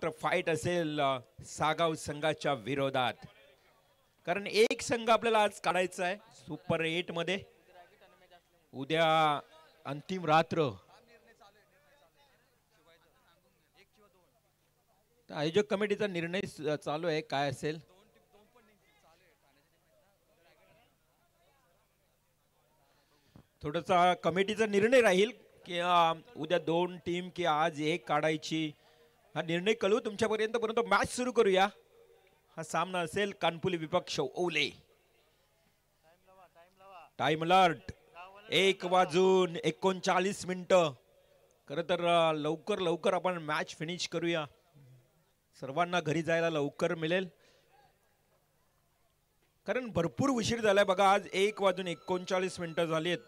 मात्र फाईट असेल सागाव संघाच्या विरोधात, कारण एक संघ आपल्याला आज काढायचा आहे सुपर 8 मध्ये. उद्या अंतिम रात्र. आयोजक कमिटीचा निर्णय चालू आहे, काय असेल. थोडासा कमिटीचा निर्णय राहील की उद्या 2 टीम की आज एक काढायची, हा निर्णय कळवू तुमच्यापर्यंत. परंतु मॅच सुरू करूया. हा सामना असेल कानपुली विपक्ष ओले. Time alert 1:39. खरं तर लवकर लवकर आपण मॅच फिनिश करूया, सर्वांना घरी जायला लवकर मिळेल, कारण भरपूर उशीर झालाय बघा. आज 1:39 झालीत.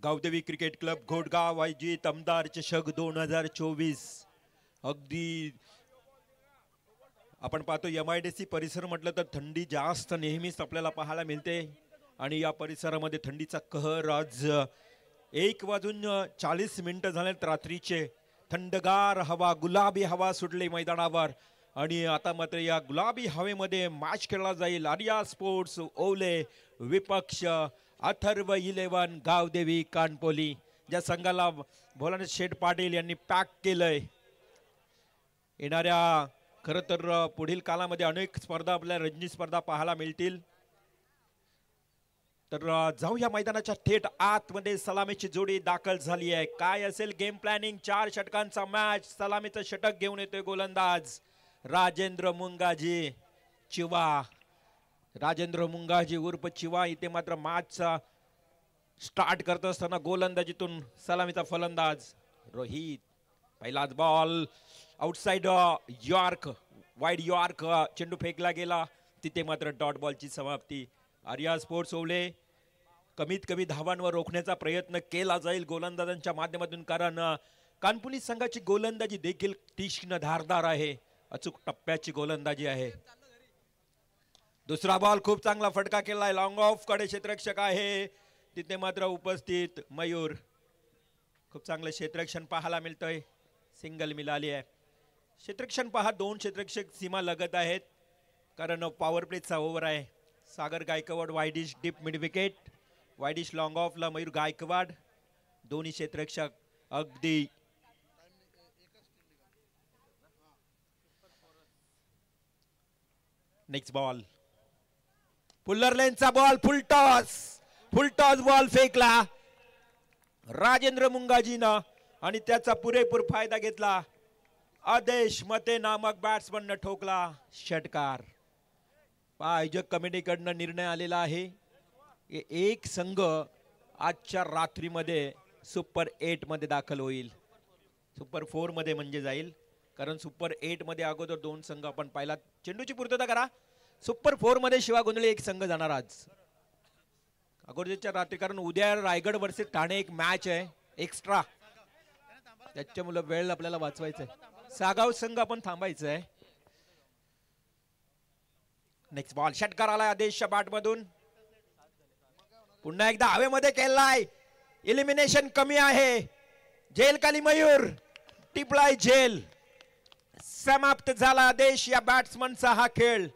गावदेवी क्रिकेट क्लब घोडगाव आयोजित आमदार चषक 2024. अगदी आपण पाहतो MIDC परिसर म्हटलं तर थंडी जास्त नेहमीच आपल्याला पाहायला मिळते, आणि या परिसरामध्ये थंडीचा कहर. आज 1:40 झालेत रात्रीचे. थंडगार हवा, गुलाबी हवा सुटली मैदानावर, आणि आता मात्र या गुलाबी हवेमध्ये मॅच खेळला जाईल. आर्या स्पोर्ट्स ओले विपक्ष अथर्व 11 गावदेवी कानपोली. ज्या संघाला भोलानाथ शेठ पाटील यांनी पॅक केलंय. येणाऱ्या खरं तर पुढील काळामध्ये अनेक स्पर्धा, आपल्या रणजी स्पर्धा पाहायला मिळतील. तर जाऊया मैदानाच्या थेट आतमध्ये. सलामीची जोडी दाखल झाली आहे. काय असेल गेम प्लॅनिंग. 4 षटकांचा मॅच. सलामीचं षटक घेऊन येतोय गोलंदाज राजेंद्र मुंगाजी चिवा. राजेंद्र मुंगाजी उर्फ चिवा इथे मात्र मॅचचा स्टार्ट करत असताना गोलंदाजीतून सलामीचा फलंदाज रोहित. पहिलाच ball outside York, wide York, चेंडू फेकला गेला. तिथे मात्र डॉट बॉलची समाप्ती. आर्या स्पोर्ट्स ओले कमीत कमी धावांवर रोखण्याचा प्रयत्न केला जाईल गोलंदाजांच्या माध्यमातून, कारण कानपुली संघाची गोलंदाजी देखील तीक्ष्ण धारदार आहे. अचूक टप्प्याची गोलंदाजी आहे. दुसरा बॉल खूप चांगला फटका केलाय. लॉंग ऑफ कडे क्षेत्ररक्षक आहे, तिथे मात्र उपस्थित मयूर. खूप चांगलं क्षेत्ररक्षण पाहायला मिळतंय. सिंगल मिळाली आहे. क्षेत्ररक्षण पहा, 2 क्षेत्ररक्षक सीमा लगत आहेत, कारण पॉवर प्लेचा ओव्हर आहे. Sagar Gaikwad wideish deep mid wicket, wideish long ऑफला मयूर गायकवाड. दोन्ही क्षेत्ररक्षक अगदी नेक्स्ट बॉल पुल्लर लेनचा बॉल. फुलटॉस बॉल फेकला राजेंद्र मुंगाजीनं, आणि त्याचा पुरेपूर फायदा घेतला. आदेश मते नामक बॅट्समननं ठोकला षटकार. आयोजक कमिटीकडनं निर्णय आलेला आहे. एक संघ आजच्या रात्रीमध्ये सुपर 8 मध्ये दाखल होईल. सुपर 4 मध्ये म्हणजे जाईल, कारण सुपर 8 मध्ये अगोदर 2 संघ आपण पाहिला. चेंडूची पूर्तता करा. सुपर 4 मध्ये शिवा गोंधळे एक संघ जाणार आज अगोदरच्या रात्री, कारण उद्या रायगड वर्सेस ठाणे एक मॅच आहे एक्स्ट्रा, त्याच्यामुळे वेळ आपल्याला वाचवायचा आहे. सागाव संघ आपण थांबायचं आहे. नेक्स्ट बॉल षटकार आलाय आदेशच्या बॅट मधून. पुन्हा एकदा हवेमध्ये केलाय. इलिमिनेशन कमी आहे. जेल खाली मयूर टिपलाय झेल. समाप्त झाला आदेश या बॅट्समनचा हा खेळ.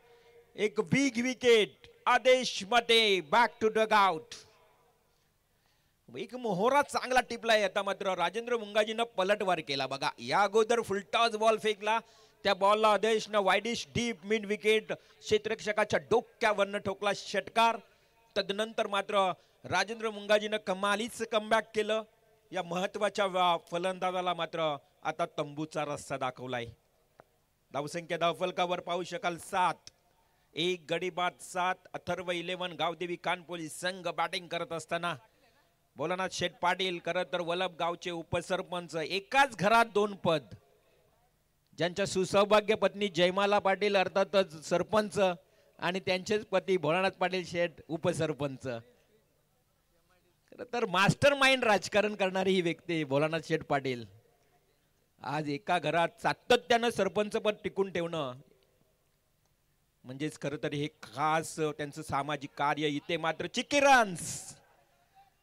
एक बिग विकेट आदेश मध्ये. Back to dugout. एक मोहरा चांगला टिपलाय. आता मात्र राजेंद्र मुंगाजीनं पलटवार केला बघा. या अगोदर फुलटॉस बॉल फेकला, त्या बॉलला आदेशनं वाईडिश डीप मिड विकेट क्षेत्ररक्षकाच्या डोक्यावरनं ठोकला षटकार. तदनंतर मात्र राजेंद्र मुंगाजीनं कमालीच कमबॅक केलं. या महत्वाच्या फलंदाजाला मात्र आता तंबूचा रस्ता दाखवलाय. धावसंख्या धावफलकावर पाहू शकाल 7. एक गडी बाद 7. अथर्व 11 गावदेवी कानपोली संघ बॅटिंग करत असताना भोलानाथ शेठ पाटील खरं तर वलभ गावचे उपसरपंच. एकाच घरात 2 पद. ज्यांच्या सुसौभाग्य पत्नी जयमाला पाटील अर्थातच सरपंच आणि त्यांचेच पती भोळानाथ पाटील शेठ उपसरपंच. तर मास्टर माइंड राजकारण करणारी ही व्यक्ती भोलानाथ शेठ पाटील. आज एका घरात सातत्यानं सरपंच पद टिकून ठेवणं म्हणजेच खरं तर हे खास त्यांचं सामाजिक कार्य. इथे मात्र cheeky runs,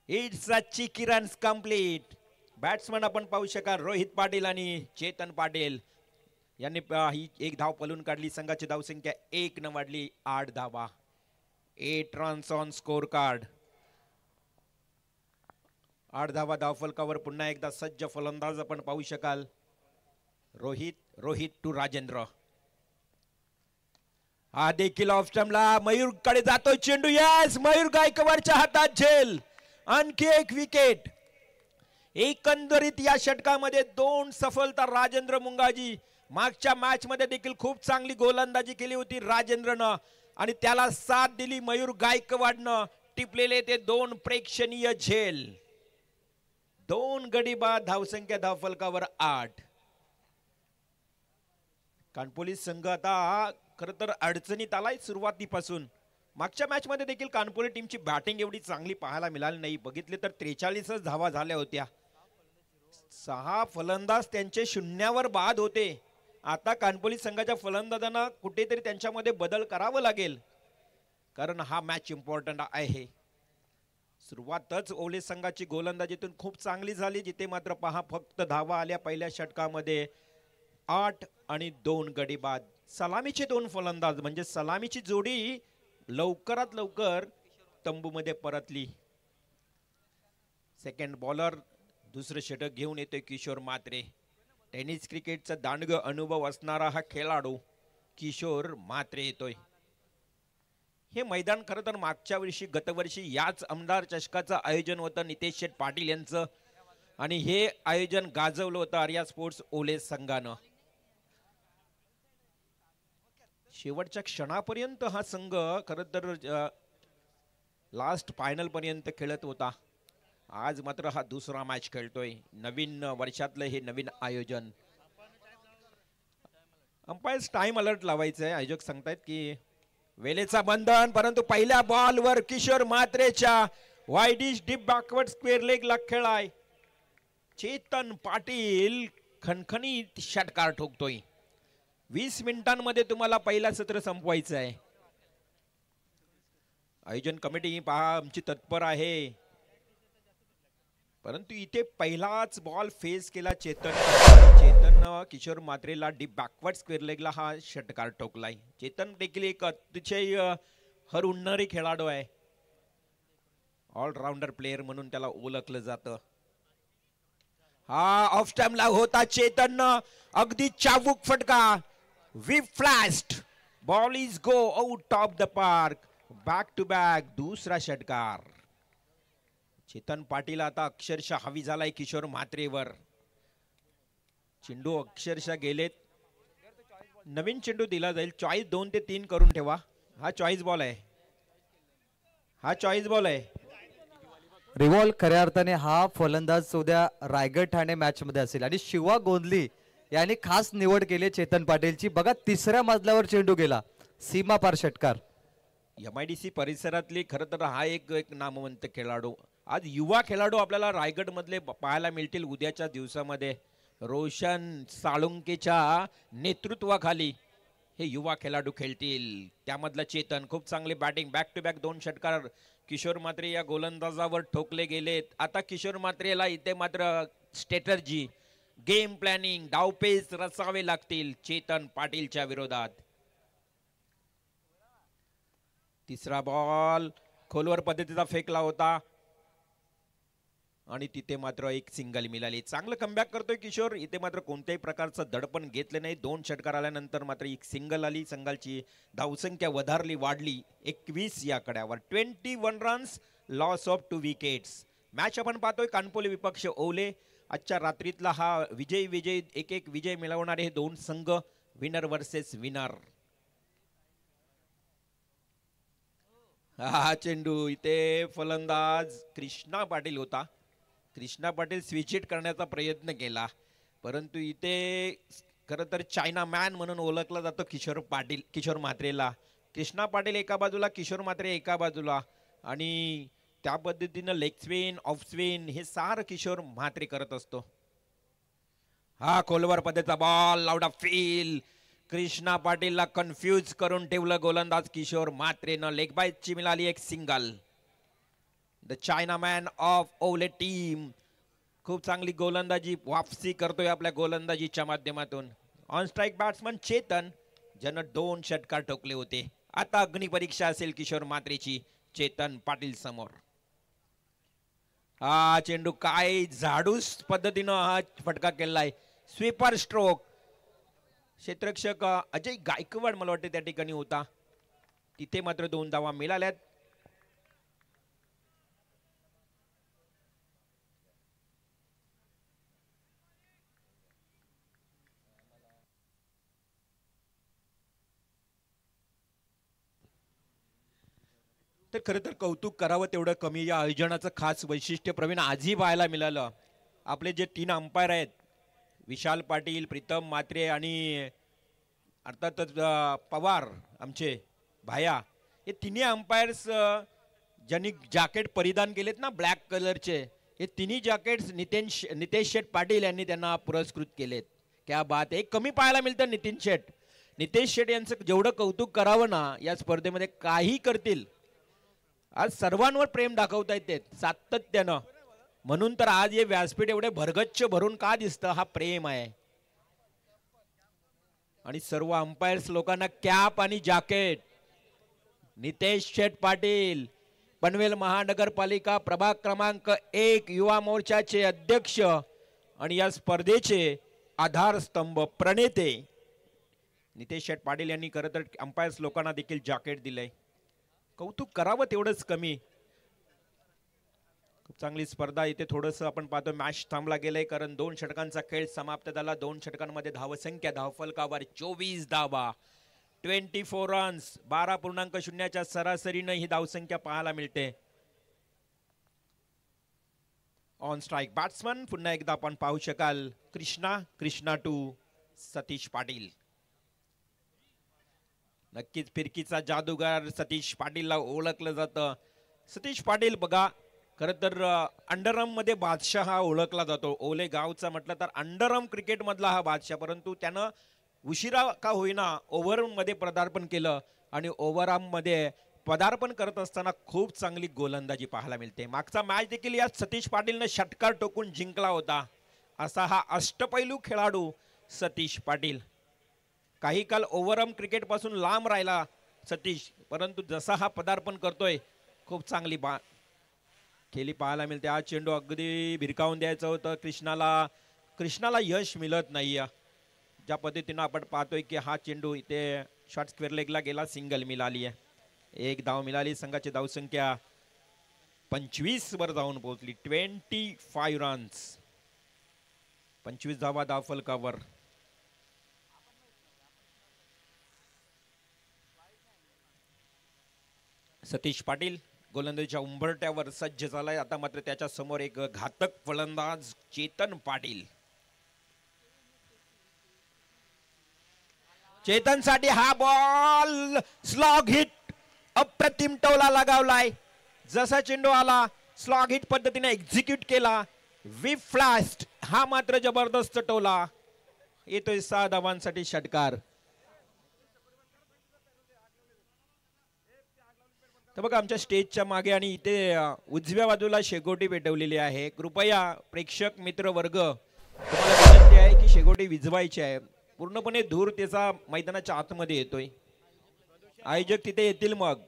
it's a cheeky runs complete. Batsman आपण पाहू शकाल रोहित पाटील आणि चेतन पाटील यांनी ही एक धाव पलून काढली. संघाची धावसंख्या 1 न वाढली 8 धावा. 8 रन्स ऑन स्कोर कार्ड. 8 धावा धावफलकावर. पुन्हा एकदा सज्ज फलंदाज आपण पाहू शकाल रोहित टू राजेंद्र. हा देखील ऑफ स्टंपला मयूर कडे जातो चेंडू. यस, मयूर गायकवाडच्या हातात झेल. आणखी एक विकेट. एकंदरीत या षटकामध्ये 2 सफलता राजेंद्र मुंगाजी. मागच्या मॅच मध्ये देखील खूप चांगली गोलंदाजी केली होती राजेंद्रनं आणि त्याला साथ दिली मयूर गायकवाडनं. टिपलेले ते 2 प्रेक्षणीय झेल. 2 गडी बाद. धावसंख्या धावफलकावर 8. कानपोली संघ आता खरं तर अडचणीत आलाय सुरुवातीपासून. मागच्या मॅच मध्ये देखील कानपोली टीमची बॅटिंग एवढी चांगली पाहायला मिळाली नाही. बघितले तर 43च धावा झाल्या होत्या. 6 फलंदाज त्यांचे शून्यावर बाद होते. आता कानपोली संघाच्या फलंदाजांना कुठेतरी त्यांच्यामध्ये बदल करावा लागेल कारण हा मॅच इम्पॉर्टंट आहे. सुरुवातच ओले संघाची गोलंदाजीतून खूप चांगली झाली. जिथे मात्र पहा फक्त धावा आल्या पहिल्या षटकामध्ये 8 आणि 2 गडी बाद. सलामीचे 2 फलंदाज म्हणजे सलामीची जोडी लवकरात लवकर तंबूमध्ये परतली. सेकंड बॉलर दुसरं षटक घेऊन येतोय किशोर म्हात्रे. टेनिस क्रिकेटचा दांडग अनुभव असणारा हा खेळाडू किशोर म्हात्रे येतोय. हे मैदान खरं तर मागच्या वर्षी गतवर्षी याच आमदार चषकाचं आयोजन होतं नितेश शेठ पाटील यांचं आणि हे आयोजन गाजवलं होतं आर्या स्पोर्ट्स ओले संघानं. शेवटच्या क्षणापर्यंत हा संघ खरं तर लास्ट फायनल पर्यंत खेळत होता. आज मात्र हा दुसरा मॅच खेळतोय. नवीन वर्षातलं हे नवीन आयोजन. अंपायर्स टाइम अलर्ट लावायचं आहे. आयोजक सांगतायत की वेळेचा बंधन. परंतु पहिल्या बॉलवर किशोर म्हात्रेच्या वाईडिश डीप बॅकवर्ड स्क्वेअर लेगला खेळाय. चेतन पाटील खणखणीत षटकार ठोकतोय. 20 मिनिटांमध्ये तुम्हाला पहिला सत्र संपवायचं आहे. आयोजन कमिटी पहा आमची तत्पर आहे. परंतु इथे पहिलाच बॉल फेस केला चेतन किशोर म्हात्रेला डीप बॅकवर्ड स्क्वेअर लेगला हा षटकार ठोकलाय. चेतन देखील एक अतिशय हरहुन्नरी खेळाडू आहे. ऑलराऊंडर प्लेयर म्हणून त्याला ओळखलं जातं. हा ऑफ स्टंपला होता चेतन. अगदी चाबूक फटका. व्हिप फ्लॅस्ट. Ball is go out of the park. Back to back दुसरा षटकार. चेतन पाटील आता अक्षरशः हवी झालाय किशोर म्हात्रेवर. चेंडू अक्षरशः गेलेत. नवीन चेंडू दिला जाईल. चॉईस 2 ते 3 करून ठेवा. हा चॉईस बॉल आहे. हा चॉईस बॉल आहे. रिव्हॉल्व खऱ्या अर्थाने हा फलंदाज उद्या रायगड ठाणे मॅच मध्ये असेल आणि शिवा गोंधली यांनी खास निवड केली चेतन पाटीलची. बघा 3ऱ्या मजल्यावर चेंडू गेला. सीमा पार षटकार. MIDC परिसरातली खरं तर हा एक नामवंत खेळाडू. आज युवा खेळाडू आपल्याला रायगड मधले पाहायला मिळतील उद्याच्या दिवसामध्ये. रोशन साळुंकेच्या नेतृत्वाखाली हे युवा खेळाडू खेळतील. त्यामधला चेतन खूप चांगली बॅटिंग. बॅक टू बॅक 2 षटकार किशोर म्हात्रे या गोलंदाजावर ठोकले गेलेत. आता किशोर म्हात्रेला इथे मात्र स्ट्रॅटर्जी, गेम प्लॅनिंग, डावपेच रचावे लागतील चेतन पाटीलच्या विरोधात. तिसरा बॉल खोलवर पद्धतीचा फेकला होता आणि तिथे मात्र एक सिंगल मिळाली. चांगलं कमबॅक करतोय किशोर. इथे मात्र कोणत्याही प्रकारचं दडपण घेतलं नाही. 2 षटकार आल्यानंतर मात्र एक सिंगल आली. संघाची धावसंख्या वाढली 21 या कड्यावर. 21 runs, loss of 2 wickets. Match आपण पाहतोय कानपोली विपक्ष ओले. आजच्या रात्रीतला हा विजय एक विजय मिळवणारे हे 2 संघ. Winner versus winner. हा चेंडू इथे फलंदाज कृष्णा पाटील होता. कृष्णा पाटील स्विच हिट करण्याचा प्रयत्न केला परंतु इथे खरं तर चायना मॅन म्हणून ओळखला जातो किशोर म्हात्रेला. कृष्णा पाटील एका बाजूला, किशोर म्हात्रे एका बाजूला, आणि त्या पद्धतीनं लेग स्पिन, ऑफ स्पिन हे सारं किशोर म्हात्रे करत असतो. हा खोलवर पद्धतीचा बॉल लावडा फील. कृष्णा पाटीलला कन्फ्यूज करून ठेवलं गोलंदाज किशोर म्हात्रेनं. लेग बाईटची मिळाली एक single. The China man of ओले टीम खूप चांगली गोलंदाजी वापसी करतोय आपल्या गोलंदाजीच्या माध्यमातून. ऑन स्ट्राईक बॅट्समन चेतन, ज्यानं 2 षटकार ठोकले होते. आता अग्निपरीक्षा असेल किशोर म्हात्रेची चेतन पाटील समोर. हा चेंडू काय झाडूस पद्धतीनं हा फटका केलाय. Sweeper stroke. क्षेत्ररक्षक अजय गायकवाड मला वाटते त्या ठिकाणी होता. तिथे मात्र 2 धावा मिळाल्यात. तर खरं तर कौतुक करावं तेवढं कमी. या आयोजनाचं खास वैशिष्ट्य प्रवीण आजही पाहायला मिळालं. आपले जे 3 अंपायर आहेत, विशाल पाटील, प्रीतम म्हात्रे आणि अर्थातच पवार आमचे भाया, हे तिन्ही अंपायर्स ज्यांनी जॅकेट परिधान केलेत ना ब्लॅक कलरचे, हे तिन्ही जॅकेट्स नितेश शेठ पाटील यांनी त्यांना पुरस्कृत केलेत. क्या बात. एक कमी पाहायला मिळतं नितेश शेठ यांचं जेवढं कौतुक करावं ना या स्पर्धेमध्ये, काही करतील. आज सर्वांवर प्रेम दाखवता येते सातत्यानं. म्हणून तर आज हे व्यासपीठ एवढे भरगच्च भरून का दिसतं, हा प्रेम आहे. आणि सर्व अंपायर्स लोकांना कॅप आणि जॅकेट. नितेश शेठ पाटील, पनवेल महानगरपालिका प्रभाग क्रमांक 1 युवा मोर्चाचे अध्यक्ष आणि या स्पर्धेचे आधारस्तंभ प्रणेते नितेश शेठ पाटील यांनी खरं तर अंपायर्स लोकांना देखील जॅकेट दिलंय. कौतुक करावं तेवढंच कमी. खूप चांगली स्पर्धा. इथे थोडंसं आपण पाहतो मॅच थांबला गेलाय, कारण 2 षटकांचा खेळ समाप्त झाला. 2 षटकांमध्ये धावसंख्या धावफलकावर 24 धावा, 24 रन्स, 12.0च्या सरासरीनं ही धावसंख्या पाहायला मिळते. ऑन स्ट्राईक बॅट्समन पुन्हा एकदा आपण पाहू शकाल कृष्णा टू सतीश पाटील. नक्कीच फिरकीचा जादूगार सतीश पाटीलला ओळखलं जातं. सतीश पाटील बघा, खरं तर अंडरआर्म मध्ये बादशाह हा ओळखला जातो. ओले गावचा म्हटलं तर अंडरआर्म क्रिकेट मधला हा बादशाह. परंतु त्यानं उशिरा का होईना ओव्हरआर्म मध्ये पदार्पण केलं आणि ओव्हरआर्म मध्ये पदार्पण करत असताना खूप चांगली गोलंदाजी पाहायला मिळते. मागचा मॅच देखील या सतीश पाटीलनं षटकार टोकून जिंकला होता. असा हा अष्टपैलू खेळाडू सतीश पाटील. काही काल ओव्हरआर्म क्रिकेट पासून लांब राहिला सतीश, परंतु जसा हा पदार्पण करतोय खूप चांगली खेळी पाहायला मिळते. हा चेंडू अगदी भिरकावून द्यायचं होतं कृष्णाला यश मिळत नाही. ज्या पद्धतीनं आपण पाहतोय की हा चेंडू इथे शॉर्ट स्क्वेअर लेगला गेला, सिंगल मिळाली आहे. 1 धाव मिळाली. संघाची धावसंख्या 25 वर जाऊन पोहोचली. 25 रन्स, 25 धावा धावफलकावर. सतीश पाटील गोलंदाजीच्या उंबरट्यावर सज्ज झालाय. आता मात्र त्याच्या समोर एक घातक फलंदाज चेतन पाटील. चेतन साठी हा बॉल स्लॉग हिट, अप्रतिम टोला लगावलाय. जसा चेंडू आला स्लॉग हिट पद्धतीने एक्झिक्यूट केला. वी फ्लास्ट हा मात्र जबरदस्त टोला. येतोय 6 धावांसाठी षटकार. तर बघा आमच्या स्टेजच्या मागे आणि इथे उजव्या बाजूला शेकोटी पेटवलेली आहे. कृपया प्रेक्षक मित्र वर्ग, तुम्हाला विनंती आहे की शेकोटी विझवायची आहे. पूर्णपणे धूर त्याचा मैदानाच्या आतमध्ये येतोय. आयोजक तिथे येतील. मग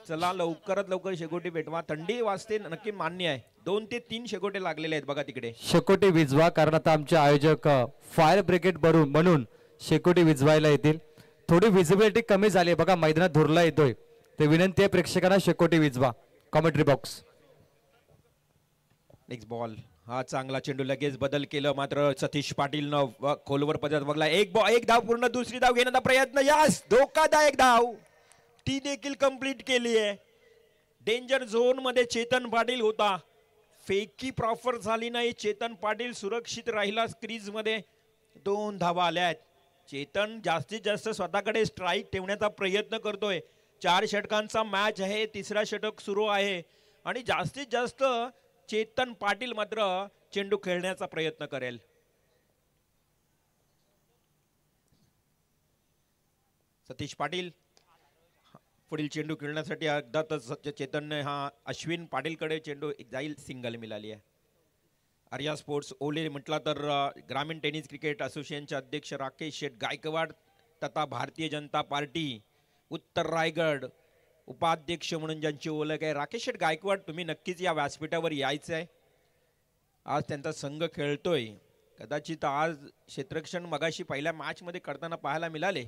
चला लवकरात लवकर शेकोटी पेटवा. थंडी वाजते नक्की मान्य आहे. 2 ते 3 शेकोटे लागलेले आहेत बघा तिकडे. शेकोटी विझवा, कारण आता आमचे आयोजक फायर ब्रिगेड म्हणून शेकोटी विझवायला येतील. थोडी विजिबिलिटी कमी झाली बघा, मैदानात धुरला येतोय. ते विनंती आहे प्रेक्षकांना शेकोटी विझवा. Commentary box. Next ball. हा चांगला चेंडू लगेच बदल केलं मात्र सतीश पाटीलनं खोलवर पद्धत बघला. एक धाव पूर्ण, दुसरी धाव घेण्याचा प्रयत्न. यस, धोकादायक धाव ती देखील कंप्लीट केली आहे. डेंजर झोन मध्ये चेतन पाटील होता. फेकी प्रॉपर झाली नाही. चेतन पाटील सुरक्षित राहिला क्रीज मध्ये. 2 धावा आल्या आहेत. चेतन जास्तीत जास्त स्वतःकडे स्ट्राईक ठेवण्याचा प्रयत्न करतोय. 4 षटकांचा मॅच आहे, तिसरा षटक सुरू आहे आणि जास्तीत जास्त चेतन पाटील मात्र चेंडू खेळण्याचा प्रयत्न करेल. सतीश पाटील पुढील चेंडू खेळण्यासाठी अगदातच चेतनने हा अश्विन पाटीलकडे चेंडू जाईल. सिंगल मिळाली आहे. आर्या स्पोर्ट्स ओले म्हटला तर ग्रामीण टेनिस क्रिकेट असोसिएशनचे अध्यक्ष राकेश शेठ गायकवाड तथा भारतीय जनता पार्टी उत्तर रायगड उपाध्यक्ष म्हणून ज्यांची ओळख आहे. राकेश शेठ गायकवाड, तुम्ही नक्कीच या व्यासपीठावर यायचं आहे. आज त्यांचा संघ खेळतोय. कदाचित आज क्षेत्ररक्षण मगाशी पहिल्या मॅच मध्ये करताना पाहायला मिळाले.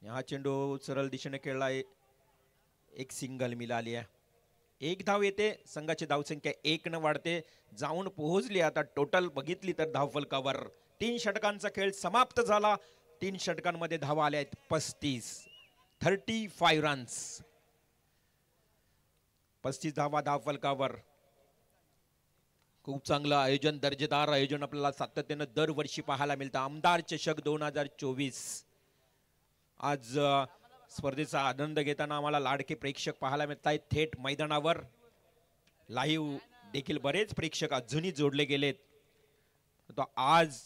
हा चेंडू सरळ दिशेने खेळला, एक सिंगल मिळाली आहे. 1 धाव येते. संघाची धावसंख्या 1 न वाढते, जाऊन पोहोचली. आता टोटल बघितली तर धावफलकावर 3 षटकांचा खेळ समाप्त झाला. 3 षटकांमध्ये धावा आल्या आहेत 35 रन्स. 35 धावा धावफलकावर. खूप चांगलं आयोजन, दर्जेदार आयोजन आपल्याला सातत्यानं दरवर्षी पाहायला मिळतं. आमदार चषक 2024. आज स्पर्धेचा आनंद घेताना आम्हाला लाडके प्रेक्षक पाहायला मिळत आहेत थेट मैदानावर. लाईव्ह देखील बरेच प्रेक्षक अजूनही जोडले गेलेत. आज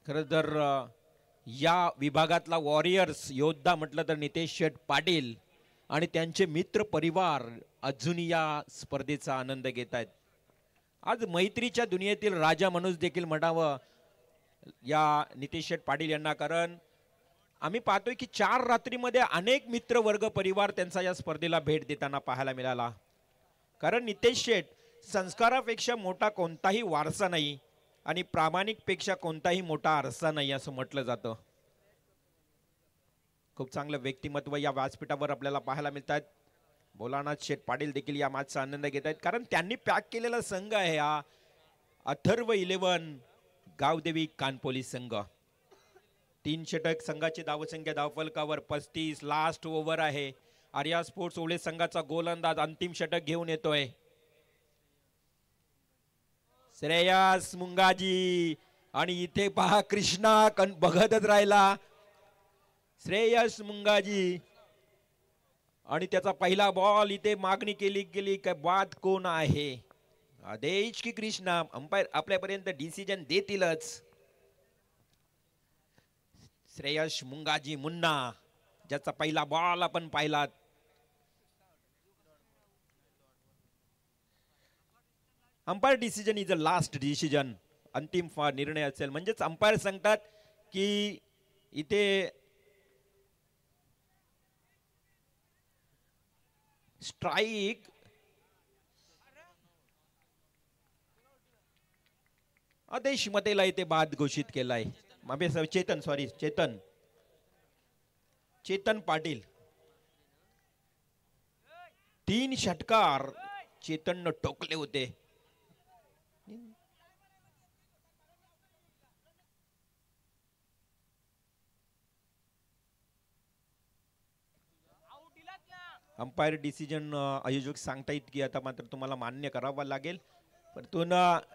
खरं तर या विभागातला वॉरियर्स योद्धा म्हटलं तर नितेश शेठ पाटील आणि त्यांचे मित्र परिवार अजूनही या स्पर्धेचा आनंद घेत आहेत. आज मैत्रीच्या दुनियेतील राजा माणूस देखील म्हणावं या नितेश शेठ पाटील यांना, कारण आम्ही पाहतोय की 4 रात्रीमध्ये अनेक मित्र वर्ग परिवार त्यांचा या स्पर्धेला भेट देताना पाहायला मिळाला. कारण नितेश शेठ, संस्कारापेक्षा मोठा कोणताही वारसा नाही आणि प्रामाणिकपेक्षा कोणताही मोठा आरसा नाही असं म्हटलं जातं. खूप चांगलं व्यक्तिमत्व या व्यासपीठावर आपल्याला पाहायला मिळत आहेत. भोलानाथ शेठ पाटील देखील या मॅचचा आनंद घेत आहेत, कारण त्यांनी पॅक केलेला संघ आहे हा अथर्व 11 गावदेवी कानपोली संघ. 3 षटक, संघाची धावसंख्या धावफलकावर 35. लास्ट ओव्हर आहे. आर्या स्पोर्ट्स ओले संघाचा गोलंदाज अंतिम षटक घेऊन येतोय. श्रेयस मुंगाजी आणि इथे पहा कृष्णा बघतच राहिला. श्रेयस मुंगाजी आणि त्याचा पहिला बॉल. इथे मागणी केली गेली काय बाद कोण आहे, आदेश की कृष्णा. अंपायर आपल्यापर्यंत डिसिजन देतीलच. श्रेयस मुंगाजी मुन्ना, ज्याचा पहिला बॉल आपण पाहिला. Umpire decision is a last decision. अंतिम निर्णय असेल. म्हणजेच अंपायर सांगतात की इथे स्ट्राईक आदेश मतेला इथे बाद घोषित केलाय. चेतन पाटील. 3 षटकार चेतन टोकले होते. अंपायर डिसिजन आयोजक सांगतायत की आता मात्र तुम्हाला मान्य करावा लागेल. परंतु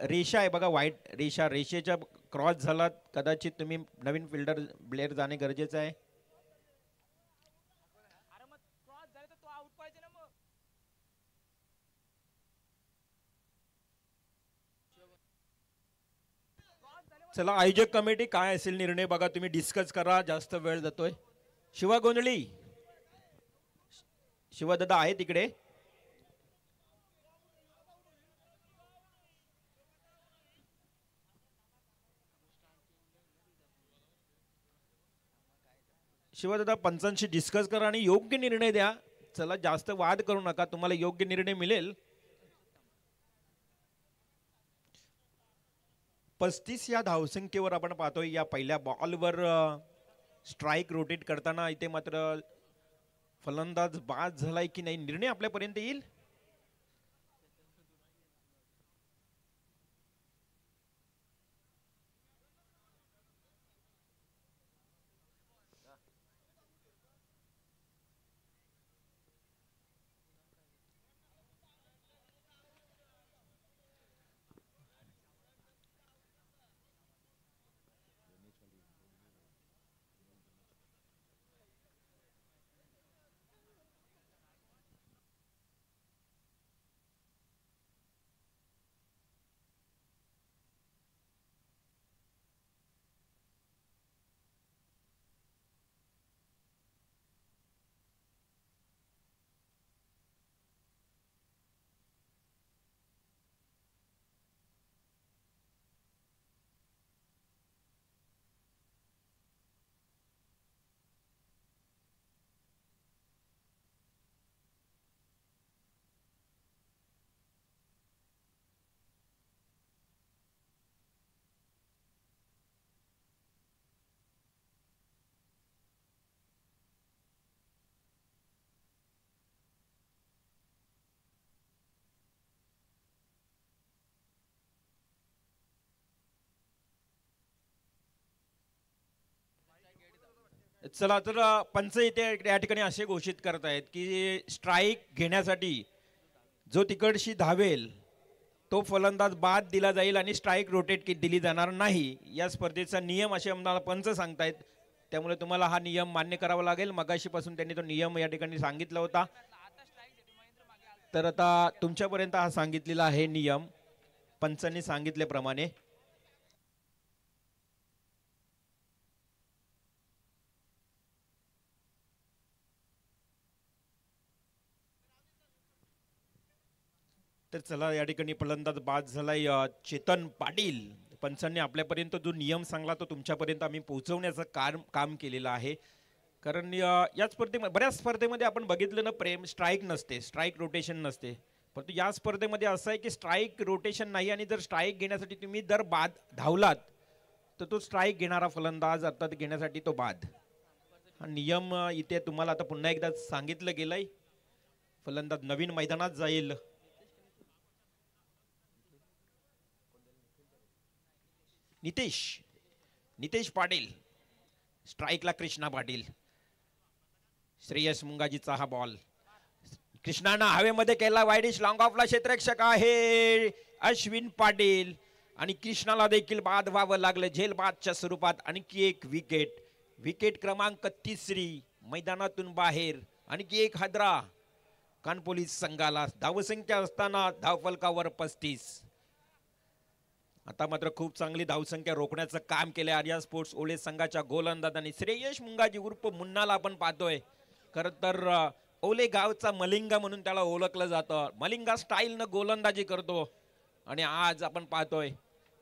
रेषा आहे बघा, व्हाईट रेषा, रेषेच्या क्रॉस झाला. कदाचित तुम्ही नवीन फिल्डर ब्लेअर जाणे गरजेचं आहे. चला, आयोजक कमिटी काय असेल निर्णय बघा, तुम्ही डिस्कस करा. जास्त वेळ जातोय. शिवा गोंधळी, शिवदादा आहे तिकडे. शिवदादा, पंचांशी डिस्कस करा आणि योग्य निर्णय द्या. चला, जास्त वाद करू नका, तुम्हाला योग्य निर्णय मिळेल. 35 या धावसंख्येवर आपण पाहतोय. या पहिल्या बॉलवर स्ट्राईक रोटेट करताना इथे मात्र फलंदाज बाद झालाय की नाही, निर्णय आपल्यापर्यंत येईल. चला तर पंच इथे या ठिकाणी असे घोषित करतायत की स्ट्राईक घेण्यासाठी जो तिकडशी धावेल तो फलंदाज बाद दिला जाईल आणि स्ट्राईक रोटेट दिली जाणार नाही. या स्पर्धेचा नियम असे आम्हाला पंच सांगतायत, त्यामुळे तुम्हाला हा नियम मान्य करावा लागेल. मगाशीपासून त्यांनी तो नियम या ठिकाणी सांगितला होता, तर आता तुमच्यापर्यंत हा सांगितलेला आहे नियम पंचांनी सांगितल्याप्रमाणे. तर चला या ठिकाणी फलंदाज बाद झालाय चेतन पाटील. पंचांनी आपल्यापर्यंत जो नियम सांगला तो तुमच्यापर्यंत आम्ही पोहोचवण्याचं काम केलेलं आहे. कारण या स्पर्धेमध्ये बऱ्याच स्पर्धेमध्ये आपण बघितलं ना, प्रेम स्ट्राईक नसते, स्ट्राईक रोटेशन नसते, परंतु या स्पर्धेमध्ये असं आहे की स्ट्राईक रोटेशन नाही. आणि जर स्ट्राईक घेण्यासाठी तुम्ही जर बाद धावलात तर तो स्ट्राईक घेणारा फलंदाज अर्थात घेण्यासाठी तो बाद. हा नियम इथे तुम्हाला आता पुन्हा एकदा सांगितलं गेलंय. फलंदाज नवीन मैदानात जाईल. नितेश पाटील, स्ट्राईकला कृष्णा पाटील. श्रेयस मुंगाजीचा हा बॉल कृष्णानं हवेमध्ये केला, वाईडिश लॉंग ऑफला क्षेत्ररक्षक आहे अश्विन पाटील आणि कृष्णाला देखील बाद व्हावं लागलं झेल बादच्या स्वरूपात. आणखी एक विकेट क्रमांक 3 मैदानातून बाहेर. आणखी एक हादरा कानपोलीस संघाला. धावसंख्या असताना धावफलकावर 35. आता मात्र खूप चांगली धावसंख्या रोखण्याचं काम केलंय आर्या स्पोर्ट्स ओले संघाच्या गोलंदाजांनी. श्रेयस मुंगाजी उर्फ मुन्नाला आपण पाहतोय. खरं तर ओले गावचा मलिंगा म्हणून त्याला ओळखलं जातं. मलिंगा स्टाईलनं गोलंदाजी करतो. आणि आज आपण पाहतोय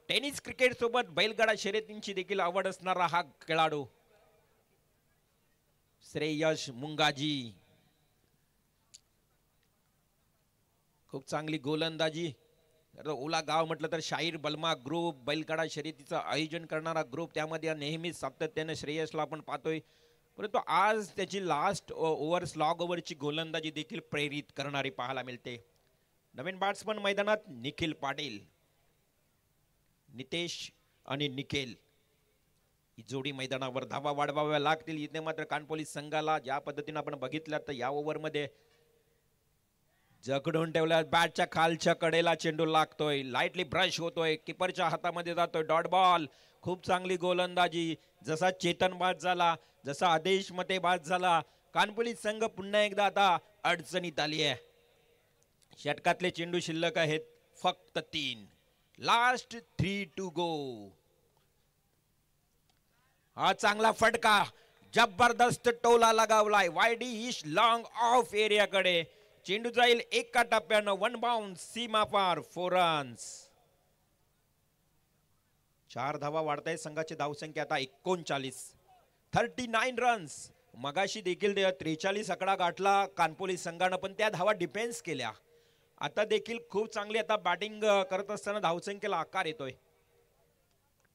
टेनिस क्रिकेट सोबत बैलगाडा शर्यतींची देखील आवड असणारा हा खेळाडू श्रेयस मुंगाजी. खूप चांगली गोलंदाजी. ओला गाव म्हटलं तर शाहीर बलमा ग्रुप बैलगाडा शर्यतीचं आयोजन करणारा ग्रुप, त्यामध्ये नेहमीच सातत्याने श्रेयसला आपण पाहतोय. परंतु आज त्याची लास्ट ओव्हर स्लॉग ओव्हरची गोलंदाजी देखील प्रेरित करणारी पाहायला मिळते. नवीन बॅट्समन मैदानात निखिल पाटील. नितेश आणि निखिल ही जोडी मैदानावर धावा वाढवाव्या लागतील. इथे मात्र कानपोलीस संघाला ज्या पद्धतीने आपण बघितलं तर या ओव्हरमध्ये जखडून ठेवल्या. बॅटच्या खालच्या कडेला चेंडू लागतोय, लाईटली ब्रश होतोय, किपरच्या हातामध्ये जातोय, डॉट बॉल. खूप चांगली गोलंदाजी. जसा चेतन बाद झाला, जसा आदेश मते बाद झाला, कानपोलीस संघ पुन्हा एकदा आता अडचणीत आली आहे. षटकातले चेंडू शिल्लक आहेत फक्त 3. Last 3 to go. हा चांगला फटका, जबरदस्त टोला लगावलाय वाईडिश लॉंग ऑफ एरियाकडे. चेंडू जाईल एका टप्प्यानं 1 बाउंस सीमा पार 4 रन्स. 4 धावा वाढताय संघाची धावसंख्या आता 39 रन्स. मगाशी देखील 43 आकडा गाठला कानपोलीस संघानं, पण त्या धावा डिफेन्स केल्या. आता देखील खूप चांगली आता बॅटिंग करत असताना धावसंख्येला आकार येतोय.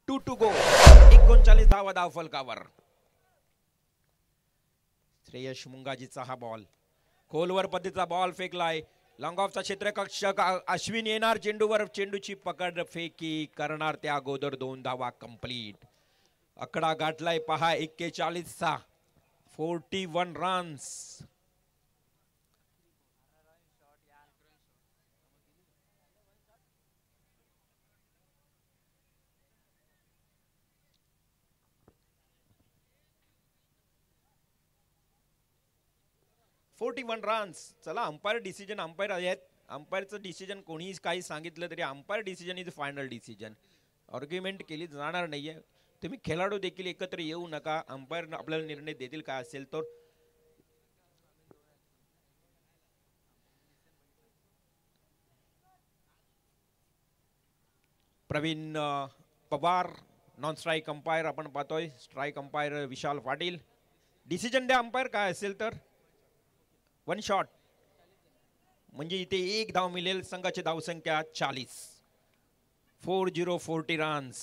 2 टू गो. 39 धावा धावफलकावर. श्रेयस मुंगाजीचा हा बॉल खोलवर पद्धतीचा बॉल फेकलाय. लॉंग ऑफचा क्षेत्ररक्षक अश्विन येणार चेंडूवर, चेंडूची पकड फेकी करणार त्या अगोदर 2 धावा कंप्लीट. आकडा गाठलाय पहा 41चा. 41 रन्स. चला अंपायर डिसिजन, अंपायर आहेत. अंपायरचं डिसिजन कोणीही काही सांगितलं तरी umpire decision is final decision. Argument केली जाणार नाहीये. तुम्ही खेळाडू देखील एकत्र येऊ नका. अंपायर आपल्याला निर्णय देतील काय असेल तर. Praveen Pawar non strike umpire आपण पाहतोय. Strike umpire Vishal Patil. Decision द्या अंपायर काय असेल तर. 1 शॉट म्हणजे इथे 1 धाव मिळेल. संघाची धावसंख्या 40. 40 रन्स.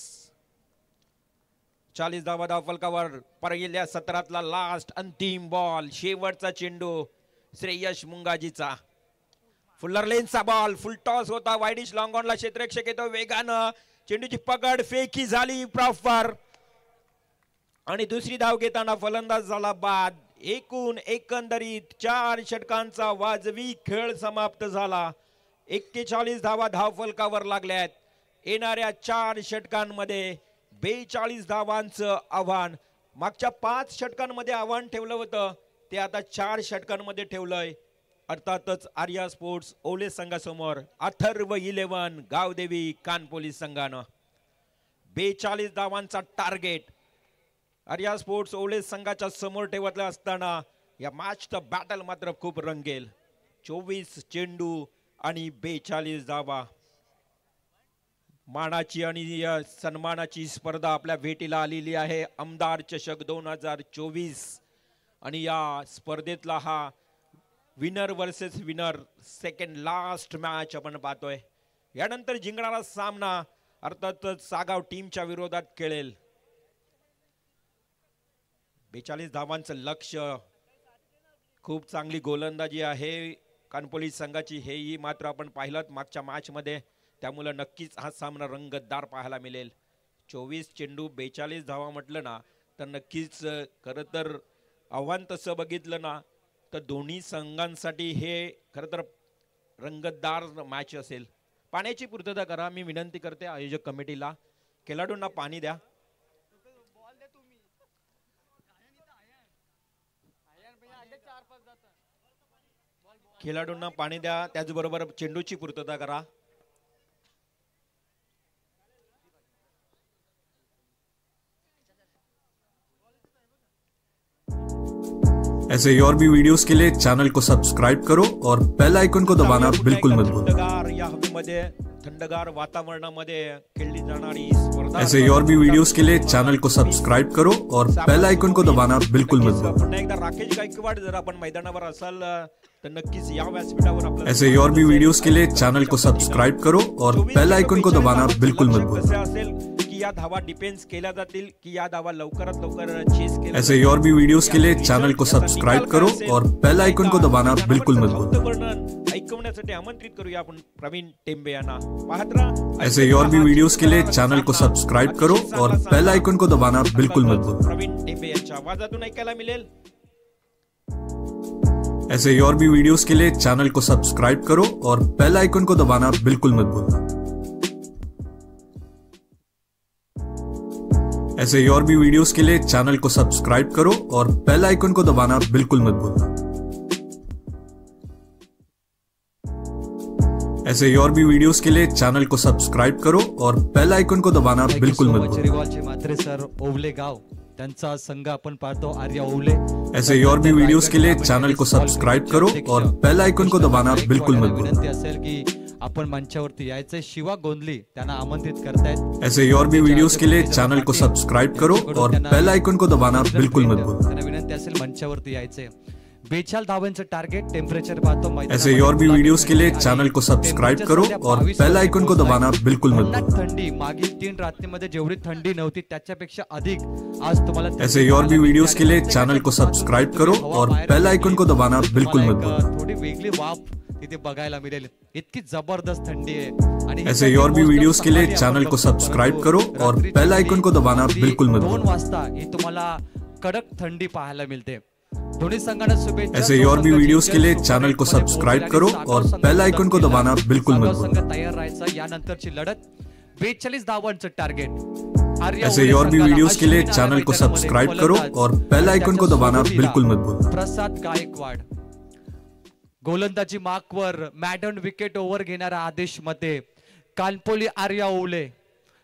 40 धावा धावफलकावर. पहिल्या सत्रातला लास्ट अंतिम बॉल, शेवटचा चेंडू श्रेयस मुंगाजीचा. फुल्लर लेनचा बॉल, फुल टॉस होता. वाईडिश लॉंग ऑनला क्षेत्ररक्षक येतो वेगानं. चेंडूची पकड फेकी झाली प्रॉपर. आणि दुसरी धाव घेताना फलंदाज झाला बाद. एकूण एकंदरीत 4 षटकांचा वाजवी खेळ समाप्त झाला. 41 धावा धावफलकावर लागल्यात. येणाऱ्या 4 षटकांमध्ये 42 धावांचं आव्हान. मागच्या 5 षटकांमध्ये आव्हान ठेवलं होतं ते आता 4 षटकांमध्ये ठेवलंय. अर्थातच आर्या स्पोर्ट्स ओले संघासमोर अथर्व 11 गावदेवी कानपोली संघानं 42 धावांचा टार्गेट आर्या स्पोर्ट्स ओले संघाच्या समोर ठेवत असताना या मॅचचं बॅटल मात्र खूप रंगेल. 24 चेंडू आणि 42 धावा. मानाची आणि सन्मानाची स्पर्धा आपल्या भेटीला आलेली आहे. आमदार चषक 2024 आणि या स्पर्धेतला हा winner versus winner second last match आपण पाहतोय. यानंतर जिंकणारा सामना अर्थातच सागाव टीमच्या विरोधात खेळेल. 42 धावांचं लक्ष्य. खूप चांगली गोलंदाजी आहे कानपोली संघाची. हेही मात्र आपण पाहिलं मागच्या मॅच मध्ये, त्यामुळे नक्कीच हा सामना रंगतदार पाहायला मिळेल. 24 चेंडू 42 धावा म्हटलं ना तर नक्कीच खरं तर आव्हान तसं बघितलं ना तर दोन्ही संघांसाठी हे खरं तर रंगतदार मॅच असेल. पाण्याची पूर्तता करा मी विनंती करते आयोजक कमिटीला. खेळाडूंना पाणी द्या. खेळाडूंना पाणी द्या, त्याचबरोबर चेंडूची पूर्तता करा. ऐसे ही और भी वीडियोस के लिए चैनल को सब्सक्राइब करो और बेल आइकन को दबाना बिल्कुल मत भूलना. या हवेमध्ये थंडगार वातावरणामध्ये खेळली जाणारी स्पर्धा. ऐसे ही और भी वीडियोस के लिए चैनल को सब्सक्राइब करो और बेल आइकन को दबाना बिल्कुल मत भूलना. पुन्हा एकदा राकेश गायकवाड जर आपण मैदानावर असाल तर नक्कीच या व्यासपीठावर आपल्याला. ऐसे ही और भी वीडियोस के लिए चैनल को सब्सक्राइब करो और बेल आइकन को दबाना बिल्कुल मत भूलना. असेल की या धावा डिफेन्स केल्या जातील की या धावा लवकरात लवकर चेस केल्या. ऐसे ही और भी वीडियोस के लिए चैनल को सब्सक्राइब करो और बेल आइकन को दबाना बिल्कुल मत भूलना. ऐकवण्यासाठी आमंत्रित करूया आपण प्रवीण टेंबे यांना. पाहत राहा. ऐसे ही और भी वीडियोस के लिए चैनल को सब्सक्राइब करो और बेल आइकन को दबाना बिल्कुल मत भूलना. प्रवीण टेंबे यांच्या आवाजातून ऐकायला मिळेल. ऐसे ही और भी वीडियोस के लिए चैनल को सब्सक्राइब करो और बेल आइकन को दबाना बिल्कुल मत भूलना. ऐसे ही और भी वीडियोस के लिए चैनल को सब्सक्राइब करो और बेल आइकन को दबाना बिल्कुल मत भूलना. ऐसे ही और भी वीडियोस के लिए चैनल को सब्सक्राइब करो और बेल आइकन को दबाना बिल्कुल मत भूलना. रिवॉलचे मात्रे सर ओवले गाव त्यांचा संघ आपण पाहतो आर्या ओवले. ऐसे ही और भी वीडियोस के लिए चैनल को सब्सक्राइब करो और बेल आइकन को दबाना बिल्कुल मत भूलना. विनंती असेल की आपण मंचावरती यायचंय. शिवा गोंधली त्यांना आमंत्रित करतायत. ऐसे ही और भी वीडियोस के लिए चैनल को सब्सक्राइब करो और बेल आइकन को दबाना बिल्कुल मत भूलना. त्यांना विनंती असेल मंचावरती यायचंय. 42 धावांचं टार्गेट. टेम्परेचर पाहतो मैदानामध्ये. ऐसे ही और भी वीडियोस के लिए चैनल को सब्सक्राइब करो और बेल आइकन को दबाना बिल्कुल मत भूलना. थंडी मागील 3 रात्रीमध्ये जेवढी थंडी नव्हती त्याच्यापेक्षा अधिक आज तुम्हाला. ऐसे ही और भी वीडियोस के लिए चैनल को सब्सक्राइब करो और बेल आइकन को दबाना बिल्कुल मत भूलना. थोडी वेगळी वाफ तिथे बघायला मिळेल. इतकी जबरदस्त थंडी आहे. आणि ऐसे ही और भी वीडियोस के लिए चैनल को सब्सक्राइब करो और बेल आइकन को दबाना बिल्कुल मत 2 भूलना. वाजता ही तुम्हाला कडक थंडी पाहायला मिळते. दोन्ही संघांना शुभेच्छा. ऐसे ही और भी वीडियोस के लिए चैनल को सब्सक्राइब करो और बेल आइकन को दबाना बिल्कुल मत संघ भूलना. तयार राहायचं. यानंतरची लढत 42 धावांचं टार्गेट. ऐसे ही और भी वीडियोस के लिए चैनल को सब्सक्राइब करो और बेल आइकन को दबाना बिल्कुल मत भूलना. प्रसाद गायकवाड गोलंदाजी मार्कवर मॅडन विकेट ओव्हर घेणारा आदेश मते. कानपोली आर्या ओवले.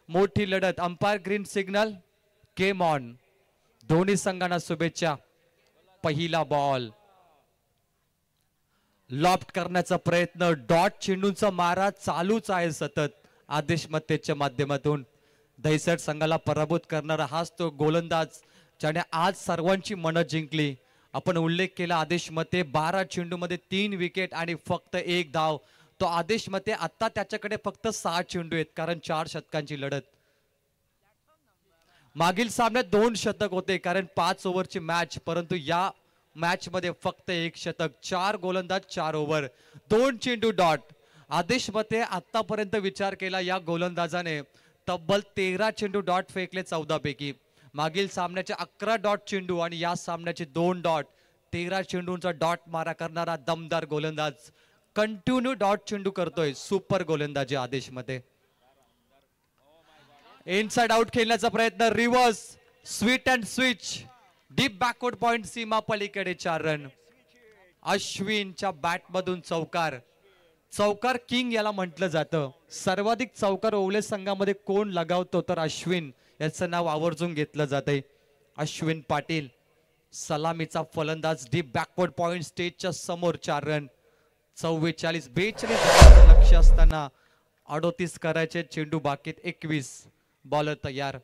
मोठी लढत. Umpire green signal. Game on. दोन्ही संघांना शुभेच्छा. पहिला बॉल लॉफ्ट करण्याचा प्रयत्न. डॉट चेंडूचा मारा चालूच आहे सतत आदेश मतेच्या माध्यमातून. दहिसर संघाला पराभूत करणारा हाच तो गोलंदाज ज्याने आज सर्वांची मनं जिंकली. आपण उल्लेख केला आदेश मते 12 चेंडूमध्ये 3 विकेट आणि फक्त 1 धाव. तो आदेश मते आता त्याच्याकडे फक्त 6 चेंडू आहेत कारण 4 शतकांची लढत. मागील सामन्यात 2 शतक होते कारण 5 ओव्हरची मॅच, परंतु या मॅच मध्ये फक्त 1 शतक. 4 गोलंदाज 4 ओव्हर 2 चेंडू डॉट. आदेश मते आतापर्यंत विचार केला या गोलंदाजाने तब्बल 13 चेंडू डॉट फेकले 14 पैकी. मागील सामन्याचे 11 डॉट चेंडू आणि या सामन्याचे 2 डॉट, 13 चेंडूंचा डॉट मारा करणारा दमदार गोलंदाज कंटिन्यू डॉट चेंडू करतोय. सुपर गोलंदाजी आदेश मध्ये. इनसाइड आउट खेळण्याचा प्रयत्न, reverse sweet and switch, deep backward point, सीमा पलीकडे 4 रन. अश्विनच्या बॅट मधून चौकार. चौकार किंग याला म्हटलं जातं. सर्वाधिक चौकार ओवले संघामध्ये कोण लगावतो तर अश्विन याचं नाव आवर्जून घेतलं जाते. अश्विन पाटील सलामीचा फलंदाज, डीप बॅकवर्ड पॉइंट, स्टेजच्या समोर 4 रन. 42 लक्ष असताना 38 करायचे, चेंडू बाकीत 21. बॉलर तयार.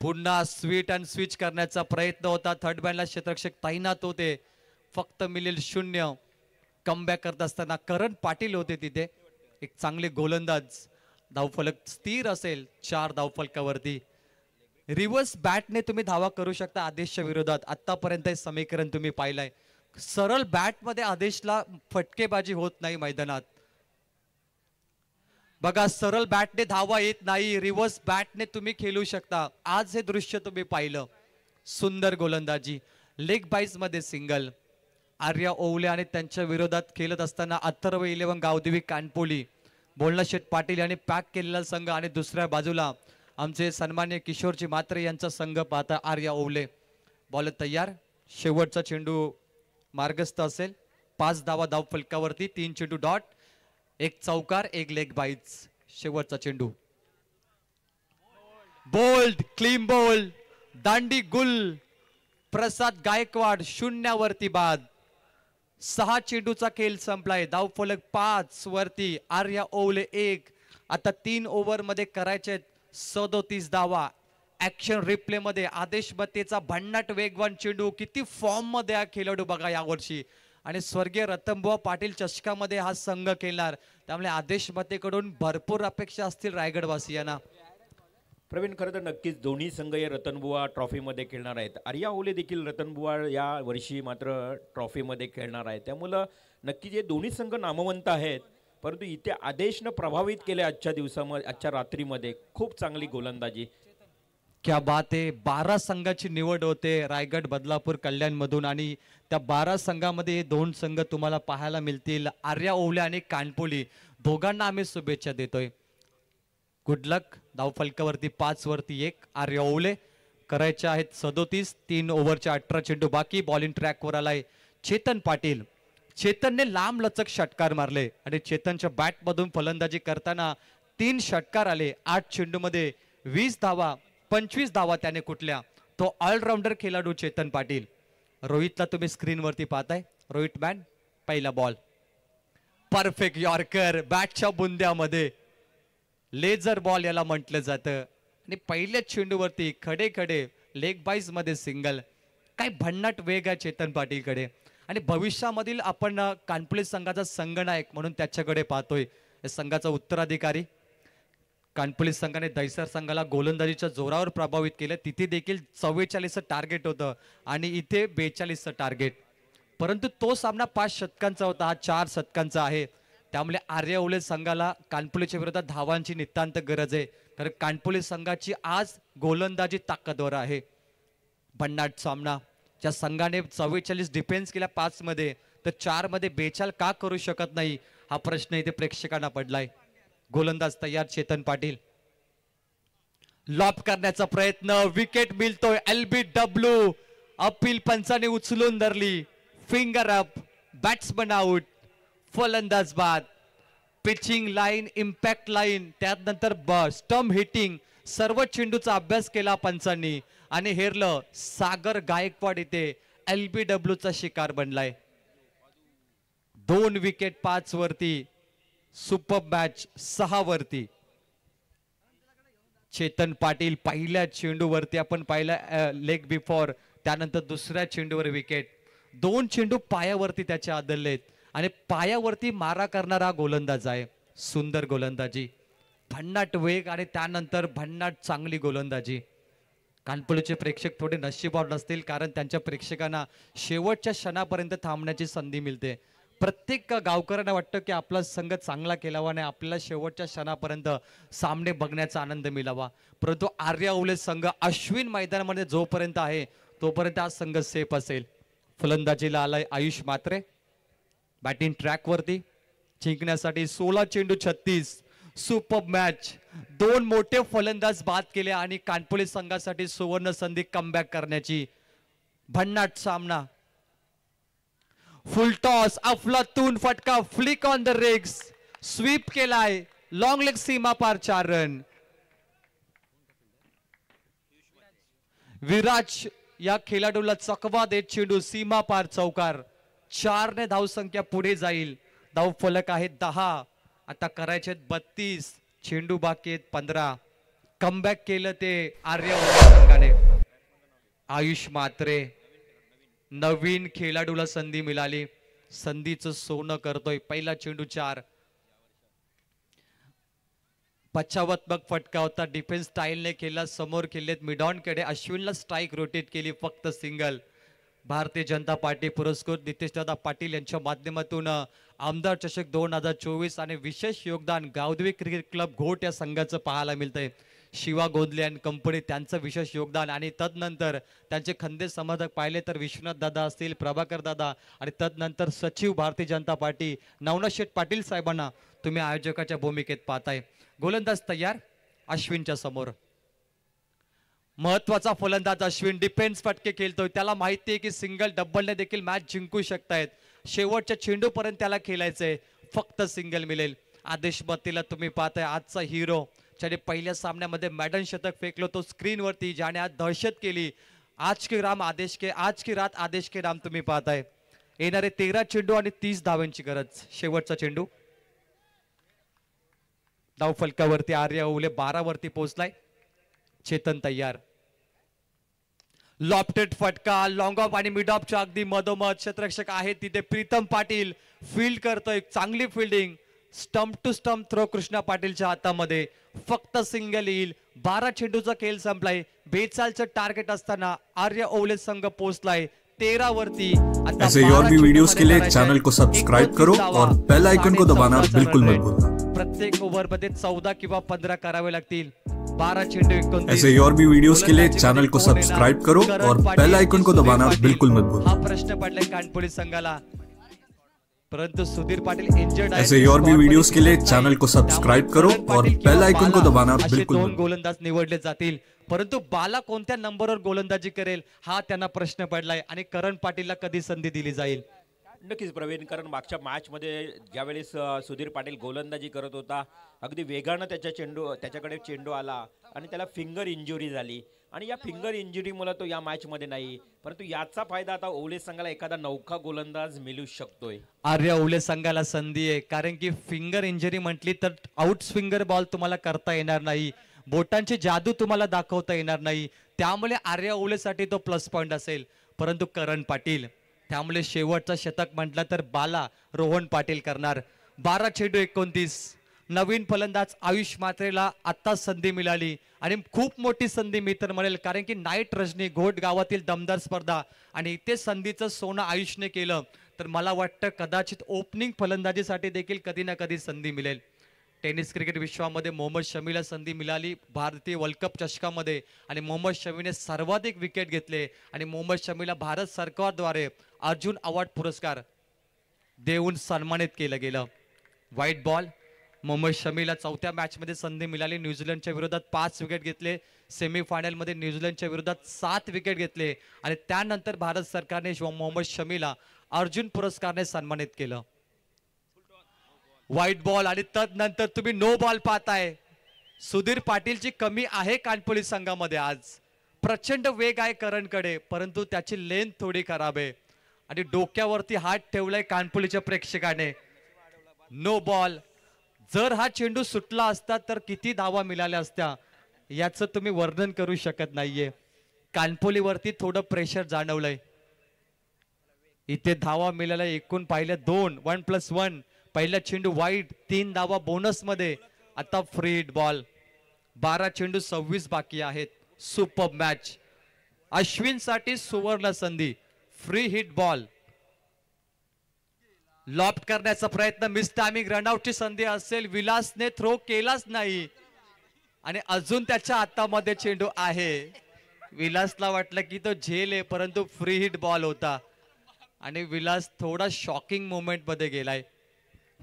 पुन्हा स्वीट अँड स्विच करण्याचा प्रयत्न होता. थर्ड बॅनला क्षेत्ररक्षक तैनात होते. फक्त मिळेल 0. कमबॅक करत असताना करण पाटील होते तिथे. एक चांगले गोलंदाज. धावफलक स्थिर असेल 4 धावफलकावरती. रिव्हर्स बॅटने तुम्ही धावा करू शकता आदेशच्या विरोधात. आतापर्यंत हे समीकरण तुम्ही पाहिलंय. सरळ बॅट मध्ये आदेशला फटकेबाजी होत नाही मैदानात. बघा, सरळ बॅटने धावा येत नाही, रिव्हर्स बॅटने तुम्ही खेळू शकता. आज हे दृश्य तुम्ही पाहिलं. सुंदर गोलंदाजी. लेग बाईज मध्ये सिंगल. आर्या ओवले आणि त्यांच्या विरोधात खेळत असताना अथर्व 11 गावदेवी कानपोली, बोलणा शेठ पाटील यांनी पॅक केलेला संघ आणि दुसऱ्या बाजूला आमचे सन्मान्य किशोरजी मात्रे यांचा संघ पाहता आर्या ओवले. बॉल तयार. शेवटचा चेंडू मार्गस्थ असेल. 5 धावा धाव फलकावरती, 3 चेंडू डॉट, 1 चौकार, 1 लेग बाईज. शेवटचा चेंडू बोल्ड, क्लीन बॉल, दांडी गुल. प्रसाद गायकवाड 0 वरती बाद. 6 चेंडूचा खेळ संपलाय. धाव फलक 5 वरती. आर्या ओवले 1. आता 3 ओव्हर मध्ये करायचे 37 धावा. ऍक्शन रिप्ले मध्ये आदेश मतेचा भन्नाट वेगवान चेंडू. किती फॉर्म मध्ये हा खेळाडू बघा यावर्षी. आणि स्वर्गीय रतनबुवा पाटील चषकामध्ये हा संघ खेळणार, त्यामुळे आदेश मतेकडून भरपूर अपेक्षा असतील रायगडवासियांना. प्रवीण, खरं तर नक्कीच दोन्ही संघ या रतनबुवा ट्रॉफीमध्ये खेळणार आहेत. आर्या ओवले देखील रतनबुवा या वर्षी मात्र ट्रॉफीमध्ये खेळणार आहे. त्यामुळं नक्कीच हे दोन्ही संघ नामवंत आहेत. परंतु इथे आदेशनं प्रभावित केले आजच्या दिवसामध्ये, आजच्या रात्रीमध्ये. खूप चांगली गोलंदाजी. क्या बात आहे. 12 संघाची निवड होते रायगड, बदलापूर, कल्याण मधून आणि त्या 12 संघामध्ये 2 संघ तुम्हाला पाहायला मिळतील. आर्या ओवले आणि कानपोली दोघांना आम्ही शुभेच्छा देतोय. गुड लक. धाव फलकावरती 5 वरती 1. आर्या ओवले करायचे आहेत 37. 3 ओव्हरचे 18 चेंडू बाकी. बॉलिंग ट्रॅकवर आलाय चेतन पाटील. चेतनने लांब लचक षटकार मारले आणि चेतनच्या बॅट मधून फलंदाजी करताना 3 षटकार आले. 8 चेंडू मध्ये 20 धावा, 25 धावा त्याने कुठल्या. तो ऑलराऊंडर खेळाडू चेतन पाटील. रोहितला तुम्ही स्क्रीनवरती पाहताय. रोहित मॅन, पहिला बॉल परफेक्ट यॉर्कर बॅटच्या बुंद्यामध्ये. लेझर बॉल याला म्हटलं जातं. आणि पहिल्याच चेंडूवरती खडे खडे लेग बाईज मध्ये सिंगल. काय भन्नाट वेग आहे चेतन पाटीलकडे. आणि भविष्यामधील आपण कानपुले संघाचा संघनायक म्हणून त्याच्याकडे पाहतोय. या संघाचा उत्तराधिकारी. कानपुले संघाने दैसर संघाला गोलंदाजीच्या जोरावर प्रभावित केलं. तिथे देखील 44चं टार्गेट होतं आणि इथे 42चं टार्गेट. परंतु तो सामना 5 षटकांचा होता. हा 4 षटकांचा आहे. त्यामुळे आर्या ओवले संघाला कानपुलेच्या विरोधात धावांची नितांत गरज आहे. कारण कानपुले संघाची आज गोलंदाजी ताकदवर आहे. भन्नाट सामना. ज्या संघाने 44 डिफेन्स केल्या 5 मध्ये, तर 4 मध्ये 42 का करू शकत नाही हा प्रश्न इथे प्रेक्षकांना पडलाय. गोलंदाज तयार चेतन पाटील. लॉप करण्याचा प्रयत्न. विकेट मिळतोय. LBW. अपील पंचाने उचलून धरली. Finger up. Batsman out. फलंदाज बाद. पिचिंग लाईन, इम्पॅक्ट लाईन, त्यानंतर स्टंप हिटिंग, सर्व चेंडूचा अभ्यास केला पंचांनी आणि हेरलं. सागर गायकवाड इथे LBW चा शिकार बनलाय. 2 विकेट 5 वरती. सुपर मॅच 6 वरती. चेतन पाटील पहिल्या चेंडूवरती आपण पाहिलं लेग बिफोर, त्यानंतर दुसऱ्या चेंडूवर विकेट. 2 चेंडू पायावरती त्याचे आदळलेत आणि पायावरती मारा करणारा गोलंदाज आहे. सुंदर गोलंदाजी, भन्नाट वेग आणि त्यानंतर भन्नाट चांगली गोलंदाजी. कानपुलेचे प्रेक्षक थोडे नशिबावर नसतील कारण त्यांच्या प्रेक्षकांना शेवटच्या क्षणापर्यंत थांबण्याची संधी मिळते. प्रत्येक गावकऱ्यांना वाटतं की आपला संघ चांगला केलावा आणि आपल्याला शेवटच्या क्षणापर्यंत सामने बघण्याचा आनंद मिळावा, परंतु आर्या ओवले संघ अश्विन मैदानामध्ये जोपर्यंत आहे तोपर्यंत हा संघ सेफ असेल. फलंदाजीला आलाय आयुष मात्रे. बॅटिंग ट्रॅक वरती जिंकण्यासाठी 16 चेंडू 36. Super match. 2 मोठे फलंदाज बाद केले आणि कानपुले संघासाठी सुवर्ण संधी कमबॅक करण्याची. भन्नाट सामना. फुल टॉस, अफलातून फटका, फ्लिक ऑन द रेग्स, स्वीप केलाय, लॉंग लेग सीमा पार 4 रन. विराज या खेळाडूला चकवा देत चेंडू सीमा पार चौकार. 4 ने धावसंख्या पुढे जाईल. धाव फलक आहे 10. आता करायचे 32. चेंडू बाकी आहेत 15. कमबॅक केलं ते आर्या संघाने. आयुष मात्रे नवीन खेळाडूला संधी मिळाली. संधीचं सोनं करतोय. पहिला चेंडू 4. पश्चावत्मक फटका होता. डिफेन्स स्टाईलने केला. समोर केलेत मिडॉन कडे. अश्विनला स्ट्राईक रोटेट केली. फक्त सिंगल. भारतीय जनता पार्टी पुरस्कृत नितेशदादा पाटील यांच्या माध्यमातून आमदार चषक 2024 आणि विशेष योगदान गावदेवी क्रिकेट क्लब घोट या संघाचं पाहायला मिळतंय. शिवा गोंधले आणि कंपनी त्यांचं विशेष योगदान आणि तदनंतर त्यांचे खंदे समर्थक पाहिले तर विश्वनाथ दादा असतील, प्रभाकर दादा आणि तदनंतर सचिव भारतीय जनता पार्टी नवनाथ शेठ पाटील साहेबांना तुम्ही आयोजकाच्या भूमिकेत पाहताय. गोलंदाज तयार. अश्विनच्या समोर महत्वाचा फलंदाज अश्विन. डिफेन्स फटके खेळतोय. त्याला माहिती आहे की सिंगल डबलने देखील मॅच जिंकू शकतायत. शेवटच्या चेंडूपर्यंत त्याला खेळायचंय. फक्त सिंगल मिळेल. आदेश बत्तीला तुम्ही पाहताय आजचा हिरो ज्याने पहिल्या सामन्यामध्ये मॅडन शतक फेकलो तो स्क्रीनवरती, ज्याने आज दहशत केली. आज की रात आदेश के राम तुम्ही पाहताय. येणारे 13 चेंडू आणि 30 धावांची गरज. शेवटचा चेंडू. धाव फलकावरती आर्या ओवले 12 वरती पोहोचलाय. चेतन तयार. लॉफ्टेड फटका, लॉंग ऑफ आणि मिड ऑफच्या अगदी मधोमध क्षेत्ररक्षक आहे तिथे प्रीतम पाटील फील्ड करतोय. चांगली fielding. Stump to stump throw Krishna पाटीलच्या हातामध्ये. फक्त सिंगल येईल. 12 चेंडूचा खेळ संपलाय. 42चं टार्गेट असताना आर्या ओवले संघ पोहोचलाय 13 वरती. ऐसे और भी वीडियोस के लिए चैनल को सब्सक्राइब करो और बेल आइकन को दबाना बिल्कुल मत भूलना. प्रत्येक ओव्हर मध्ये 14 किंवा 15 करावे लागतील. 12 चेंडू 29. ऐसे और भी वीडियोस के लिए चैनल को सब्सक्राइब करो और बेल आइकन को दबाना बिल्कुल मत भूलना. हा प्रश्न पडलाय कानपुरी संघाला, परंतु सुधीर पाटील इंजर्ड आहे. ऐसे और भी वीडियोस के लिए चैनल को सब्सक्राइब करो और बेल आइकन को दबाना बिल्कुल मत 2 गोलंदाज निवडले जातील, परंतु बाला कोणत्या नंबरवर गोलंदाजी करेल हा त्यांना प्रश्न पडलाय आणि करण पाटीलला कधी संधी दिली जाईल. नक्कीच प्रवीण, कारण मागच्या मॅच मध्ये ज्यावेळेस सुधीर पाटील गोलंदाजी करत होता अगदी वेगानं त्याच्याकडे चेंडू आला आणि त्याला फिंगर इंजुरी झाली आणि या फिंगर इंजुरीमुळे तो या मॅच मध्ये नाही, परंतु याचा फायदा आता ओवले संघाला एखादा नौका गोलंदाज मिळू शकतोय. आर्या ओवले संघाला संधी आहे, कारण की फिंगर इंजुरी म्हटली तर आउट स्विंगर बॉल तुम्हाला करता येणार नाही. बोटांची जादू तुम्हाला दाखवता येणार नाही. त्यामुळे आर्या ओवलेसाठी तो प्लस पॉइंट असेल. परंतु करण पाटील, त्यामुळे शेवटचा शतक म्हटलं तर बाला रोहन पाटील करणार. 12 चेंडू 29. नवीन फलंदाज आयुष मात्रेला आता संधी मिळाली आणि खूप मोठी संधी मी तर म्हणेल, कारण की नाईट रजनी घोट गावातील दमदार स्पर्धा आणि इथे संधीचं सोनं आयुषने केलं तर मला वाटतं कदाचित ओपनिंग फलंदाजीसाठी देखील कधी ना कधी संधी मिळेल. टेनिस क्रिकेट विश्वामध्ये मोहम्मद शमीला संधी मिळाली भारतीय वर्ल्ड कप चषकामध्ये आणि मोहम्मद शमीने सर्वाधिक विकेट घेतले आणि मोहम्मद शमीला भारत सरकारद्वारे अर्जुन अवॉर्ड पुरस्कार देऊन सन्मानित केलं गेलं. White ball. मोहम्मद शमीला चौथ्या मॅच मध्ये संधी मिळाली. न्यूझीलंडच्या विरोधात 5 विकेट घेतले. सेमीफायनल मध्ये न्यूझीलंडच्या विरोधात 7 विकेट घेतले आणि त्यानंतर भारत सरकारने मोहम्मद शमीला अर्जुन पुरस्कारने सन्मानित केलं. व्हाईट बॉल आणि तदनंतर तुम्ही नो बॉल पाहताय. सुधीर पाटीलची कमी आहे कानपुरी संघामध्ये. आज प्रचंड वेग आहे करणकडे, परंतु त्याची लेंथ थोडी खराब आहे आणि डोक्यावरती हात ठेवलाय कानपुरीच्या प्रेक्षकाने. No ball. जर हा चेंडू सुटला असता तर किती धावा मिळाल्या असत्या याचं तुम्ही वर्णन करू शकत नाहीये. कानपुरीवरती थोडं प्रेशर जाणवलंय. इथे धावा मिळाल्या एकूण पाहिल्या 2. 1+1. पहिला चेंडू वाईड, 3 धावा बोनस मध्ये. आता फ्री हिट बॉल. 12 चेंडू 26 बाकी आहेत. Super match. अश्विन साठी सुवर्ण संधी. Free hit ball. लॉफ्ट करण्याचा प्रयत्न, मिस टायमिंग, रनआउटची संधी असेल, विलासने थ्रो केलाच नाही आणि अजून त्याच्या हातामध्ये चेंडू आहे. विलासला वाटलं की तो झेल आहे, परंतु फ्री हिट बॉल होता आणि विलास थोडा शॉकिंग मोमेंट मध्ये गेलाय.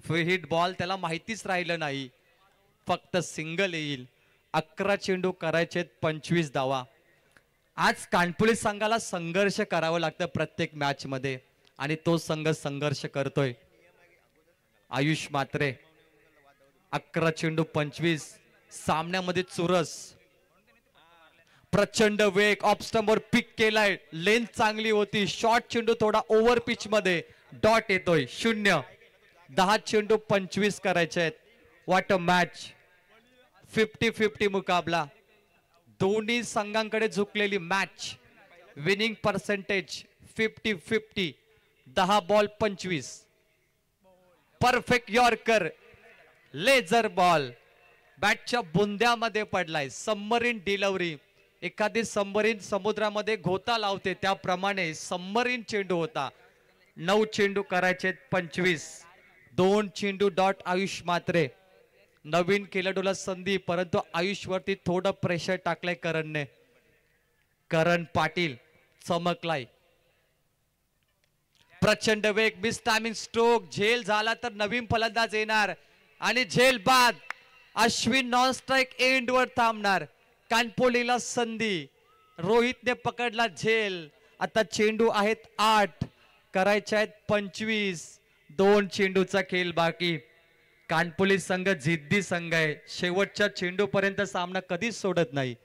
फ्री हिट बॉल त्याला माहितीच राहिलं नाही, फक्त सिंगल येईल. 11 चेंडू करायचे, 25 धावा. आज कानपुली संघाला संघर्ष करावं लागतं प्रत्येक मॅच मध्ये आणि तो संघ संघर्ष करतोय. आयुष म्हात्रे 11 चेंडू 25, सामन्यामध्ये चुरस, प्रचंड वेग, ऑफ स्टंपवर पिक केलाय, लेंथ चांगली होती, शॉर्ट चेंडू थोडा ओव्हर पिच मध्ये, डॉट येतोय 0. 10 चेंडू 25 करायचे आहेत. व्हॉट अ मॅच, 50-50 मुकाबला, दोन्ही संघांकडे झुकलेली match. Winning percentage 50-50, 10 ball 25. Perfect yorker, laser ball बॅटच्या बुंद्यामध्ये पडलाय. सबमरीन डिलिव्हरी, एखादी सबमरीन समुद्रामध्ये घोता लावते त्याप्रमाणे सबमरीन चेंडू होता. 9 चेंडू करायचे, 25. 2 चेंडू डॉट आयुष म्हात्रे. नवीन खेळाडूला संधी, परंतु आयुषवरती थोडं प्रेशर टाकलंय करणने. करण पाटील चमकलाय, प्रचंड वेग, मिस टायमिंग स्ट्रोक, झेल झाला तर नवीन फलंदाज येणार आणि झेल बाद अश्विन नॉन स्ट्राईक एंड वर थांबणार. कानपोलीला संधी, रोहितने पकडला झेल. आता चेंडू आहेत 8, करायचे आहेत 25. 2 चेंडूचा खेळ बाकी. कानपुली संघ जिद्दी संघ आहे, शेवटच्या चेंडू पर्यंत सामना कधीच सोडत नाही.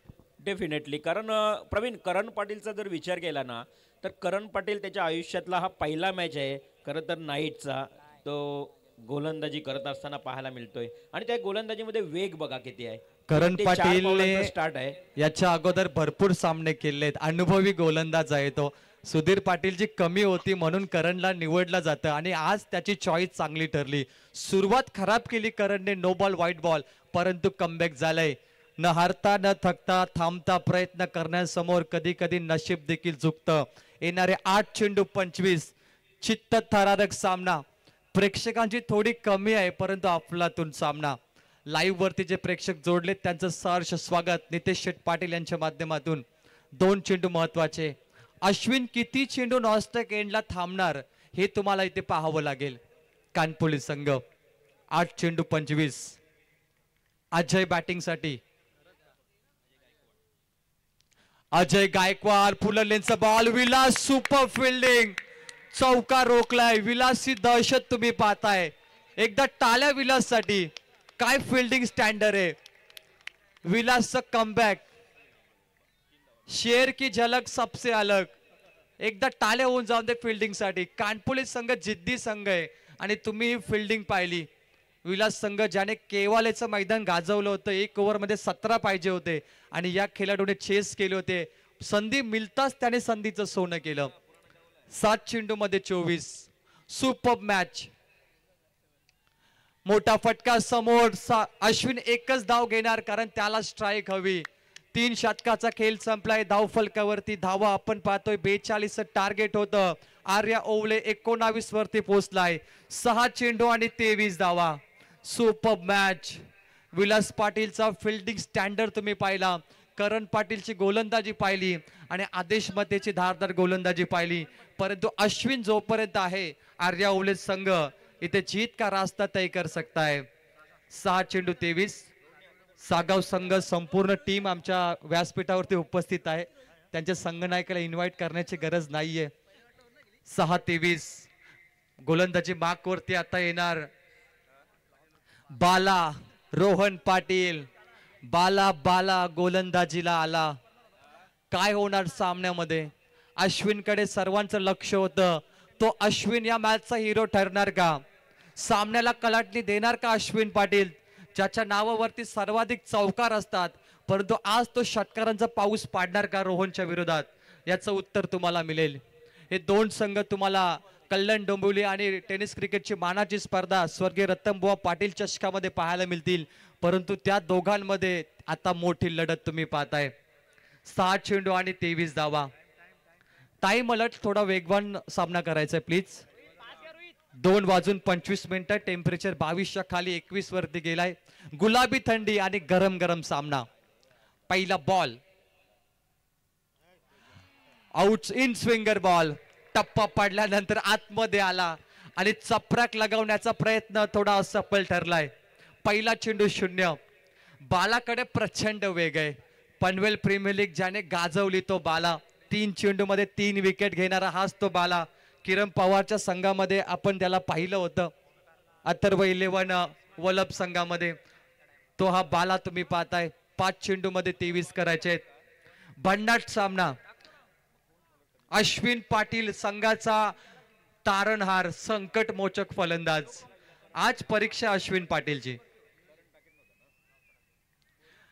डेफिनेटली. कारण प्रवीण, करण पाटीलचा जर विचार केला ना, तर करण पाटील त्याच्या आयुष्यातला हा पहिला मॅच आहे खरं तर नाईटचा, तो गोलंदाजी करत असताना पाहायला मिळतोय आणि त्या गोलंदाजीमध्ये वेग बघा किती आहे. करण ते 4 पाटीलने बॉलांचा स्टार्ट आहे. याच्या अगोदर भरपूर सामने केलेत, अनुभवी गोलंदाज आहे तो. सुधीर पाटीलची कमी होती म्हणून करणला निवडला जातं आणि आज त्याची चॉईस चांगली ठरली. सुरुवात खराब केली करणने, नो बॉल व्हाईट बॉल, परंतु कमबॅक झालंय. न हारता न थकता थांबता प्रयत्न करण्यासमोर कधी कधी नशीब देखील झुकतं. येणारे 8 चेंडू 25, चित्त थरारक सामना. प्रेक्षकांची थोडी कमी आहे, परंतु अफलातून सामना. लाईव्ह वरती जे प्रेक्षक जोडलेत त्यांचं सहर्ष स्वागत नितेश शेठ पाटील यांच्या माध्यमातून. 2 चेंडू महत्वाचे. अश्विन किती चेंडू नॉनस्ट्राईक एंडला थांबणार हे तुम्हाला इथे पाहावं लागेल. कानपुली संघ 8 चेंडू 25. अजय बॅटिंग साठी, अजय गायकवाड, फुल लेनचा बॉल, विलास सुपर फिल्डिंग, चौका रोखलाय. विलासची दहशत तुम्ही पाहताय. एकदा टाळ्या विलास साठी, काय फिल्डिंग स्टँडर्ड आहे. विलासचं कमबॅक, शेर की झलक सबसे अलग. एकदा टाळ्या होऊन जाऊन दे फिल्डिंग साठी. कानपुली संघ जिद्दी संघ आहे आणि तुम्ही ही फिल्डिंग पाहिली. विलास संघ ज्याने केवालेचं मैदान गाजवलं होतं, 1 ओव्हर मध्ये 17 पाहिजे होते आणि या खेळाडूने चेस केले होते. संधी मिळताच त्याने संधीचं सोनं केलं. 7 चेंडू मध्ये 24. Super match. मोठा फटका समोर. अश्विन एकच धाव घेणार कारण त्याला स्ट्राईक हवी. 3 षटकाचा खेळ संपलाय. धाव फलकावरती धावा आपण पाहतोय 42 टार्गेट होतं. आर्या ओवले 19 वरती पोहोचलाय. 6 चेंडू आणि 23 धावा. Super match. विलास पाटीलचा फिल्डिंग स्टँडर्ड तुम्ही पाहिला, करण पाटीलची गोलंदाजी पाहिली आणि आदेश मतेची धारदार गोलंदाजी पाहिली, परंतु अश्विन जोपर्यंत आहे आर्या ओवले संघ इथे जीत का रास्ता तय कर सकता है. 6 चेंडू 23. सागाव संघ संपूर्ण टीम आमच्या व्यासपीठावरती उपस्थित आहे. त्यांच्या संघनायकाला इन्व्हाइट करण्याची गरज नाहीये. 6-23. गोलंदाजी मार्क वरती आता येणार बाला, रोहन पाटील. बाला गोलंदाजीला आला. काय होणार सामन्यामध्ये. अश्विनकडे सर्वांचं लक्ष होतं. तो अश्विन या मॅचचा हिरो ठरणार का, सामन्याला कलाटणी देणार का अश्विन पाटील, ज्याच्या नावावरती सर्वाधिक चौकार असतात, परंतु आज तो षटकारांचा पाऊस पाडणार का रोहनच्या विरोधात, याचं उत्तर तुम्हाला मिळेल. हे 2 संघ तुम्हाला कल्याण डोंबिवली आणि टेनिस क्रिकेटची मानाची स्पर्धा स्वर्गीय रतनबुवा पाटील चषकामध्ये पाहायला मिळतील, परंतु त्या दोघांमध्ये आता मोठी लढत तुम्ही पाहताय. 6 चेंडू आणि 23 धावा. टाइम अलर्ट, थोडा वेगवान सामना करायचा प्लीज. 2:25 टेम्परेचर 22च्या खाली 21 वरती गेलाय. गुलाबी थंडी आणि गरम गरम सामना. पहिला ball out in swinger ball. टप्पा पडल्यानंतर आतमध्ये आला आणि चपराक लगावण्याचा प्रयत्न थोडा असफल ठरलाय. पहिला चेंडू 0. बालाकडे प्रचंड वेग आहे. पनवेल प्रीमियर लीग ज्याने गाजवली तो बाला. 3 चेंडूमध्ये 3 विकेट घेणारा हाच तो बाला. किरण पवारच्या संघामध्ये आपण त्याला पाहिलं होतं. अथर्व 11 वलभ संघामध्ये तो हा बाला तुम्ही पाहताय. 5 चेंडूमध्ये 23 करायचे आहेत. भन्नाट सामना. अश्विन पाटील संघाचा तारणहार, संकटमोचक फलंदाज. आज परीक्षा अश्विन पाटीलची.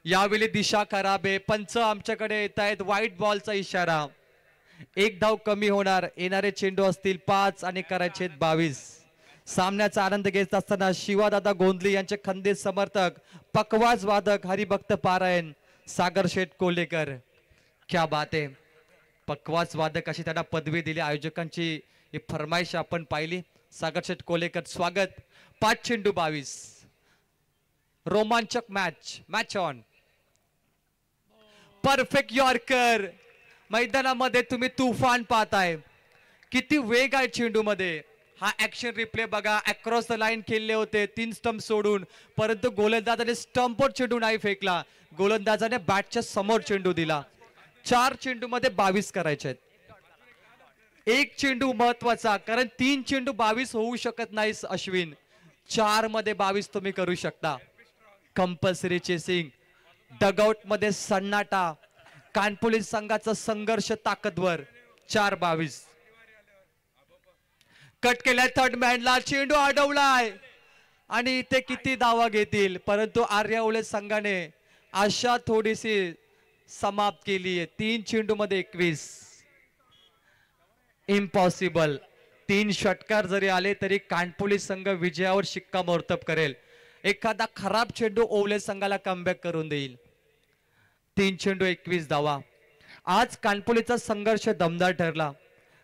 यावेळी दिशा खराब आहे. पंच आमच्याकडे येत आहेत. व्हाईट बॉलचा इशारा. 1 धाव कमी होणार. येणारे चेंडू असतील 5 आणि करायचे 22. सामन्याचा आनंद घेत असताना शिवादादा गोंधली यांचे खंदे समर्थक, पकवाज वादक हरिभक्त पारायण, सागर शेठ कोलेकर. क्या बात आहे. पकवाज वादक अशी त्यांना पदवी दिली. आयोजकांची ही फरमाईश आपण पाहिली. सागर शेठ कोलेकर स्वागत. 5 चेंडू 22. रोमांचक मॅच ऑन. Perfect yorker. मैदानामध्ये तुम्ही तुफान पाहताय. किती वेग आहे चेंडू मध्ये. हा ऍक्शन रिप्ले बघा. अक्रॉस द लाईन खेळले होते 3 स्टंप सोडून, परंतु गोलंदाजाने स्टंपवर चेंडू नाही फेकला. गोलंदाजाने बॅटच्या समोर चेंडू दिला. 4 चेंडू मध्ये 22 करायचे आहेत. 1 चेंडू महत्वाचा, कारण 3 चेंडू 22 होऊ शकत नाही अश्विन. 4 मध्ये 22 तुम्ही करू शकता. Compulsory chasing. डगआउट मध्ये सन्नाटा. कानपुली संघाचा संघर्ष ताकदवर. 4-22. कट केल्या थर्ड मॅनला. चेंडू अडवलाय आणि इथे किती धावा घेतील, परंतु आर्यावळे संघाने आशा थोडीशी समाप्त केली आहे. 3 चेंडू मध्ये 21. इम्पॉसिबल. 3 षटकार जरी आले तरी कानपुली संघ विजयावर शिक्कामोर्तब करेल. एखादा खराब चेंडू ओवले संघाला कमबॅक करून देईल. 3 चेंडू 21 धावा. आज कानपुलीचा संघर्ष दमदार ठरला.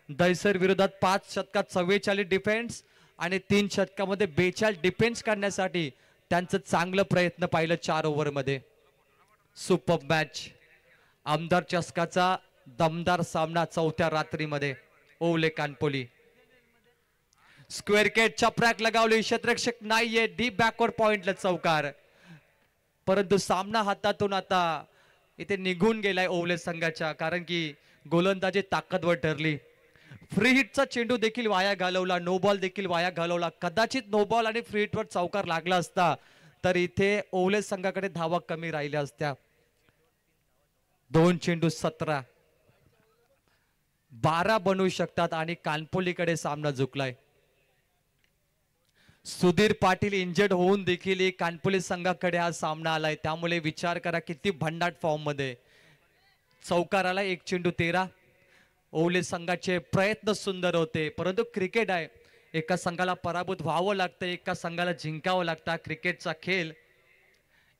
दहिसर विरोधात 5 षटकात 44 डिफेन्स आणि 3 षटकामध्ये 42 डिफेन्स करण्यासाठी त्यांचं चांगलं प्रयत्न पाहिलं 4 ओव्हरमध्ये. Super match. आमदार चषकाचा दमदार सामना 4थ्या रात्रीमध्ये. ओवले कानपुली. स्क्वेअर केट चपराक लगावली. क्षेत्ररक्षक नाहीये. डीप बॅकवर्ड पॉइंटला चौकार, परंतु सामना हातातून आता इथे निघून गेलाय ओवले संघाच्या, कारण की गोलंदाजी ताकदवर ठरली. फ्री हिटचा चेंडू देखील वाया घालवला. नो बॉल देखील वाया घालवला. कदाचित नो बॉल आणि फ्री हिटवर चौकार लागला असता तर इथे ओवले संघाकडे धावा कमी राहिल्या असत्या. 2 चेंडू 17. 12 बनवू शकतात आणि कानपुलीकडे सामना झुकलाय. सुधीर पाटील इंजर्ड होऊन देखील कानपुली संघाकडे हा सामना आलाय. त्यामुळे विचार करा किती भन्नाट फॉर्म मध्ये. चौकाराला 1 चेंडू 13. ओवले संघाचे प्रयत्न सुंदर होते, परंतु क्रिकेट आहे. एका संघाला पराभूत व्हावं लागतं, एका संघाला जिंकावं लागतं. क्रिकेटचा खेळ.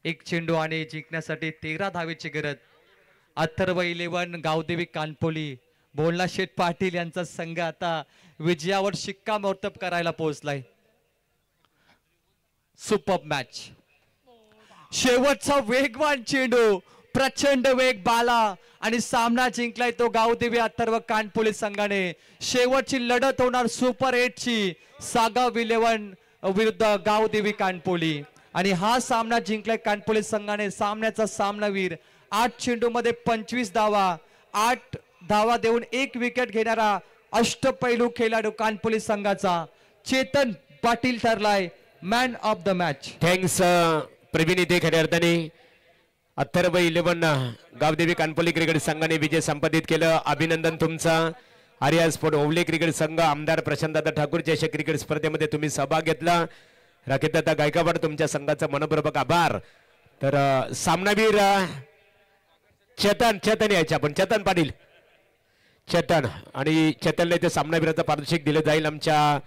1 चेंडू आणि जिंकण्यासाठी 13 धावेची गरज. अथर्व 11 गावदेवी कानपुली. बोलना शेठ पाटील यांचा संघ आता विजयावर शिक्कामोर्तब करायला पोहोचलाय. Super match. शेवटचा वेगवान चेंडू. प्रचंड वेग बाला आणि सामना जिंकलाय तो गावदेवी अथर्व कानपुली संघाने. शेवटची लढत होणार सुपर 8 ची. सागाव 11 विरुद्ध गावदेवी कानपुली आणि हा सामना जिंकलाय कानपुली संघाने. सामन्याचा सामनावीर. 8 चेंडू मध्ये 25 धावा. 8 धावा देऊन 1 विकेट घेणारा अष्टपैलू खेळाडू कानपुली संघाचा चेतन पाटील ठरलाय man of the match. Thanks Praveen. इथे खऱ्या अर्थाने अथर्व 11 गावदेवी कानपुली क्रिकेट संघाने विजय संपादित केलं. अभिनंदन तुमचा. आर्या स्पोर्ट ओवले क्रिकेट संघ आमदार प्रशांतदादा ठाकूर चषक क्रिकेट स्पर्धेमध्ये तुम्ही सहभाग घेतला. राकेशदादा गायकवाड तुमच्या संघाचा मनपूर्वक आभार. तर सामनावीर चेतन यायचे आपण. चेतन पाटील. चेतन आणि चेतनला इथे सामनावीराचा पारितोषिक दिले जाईल आमच्या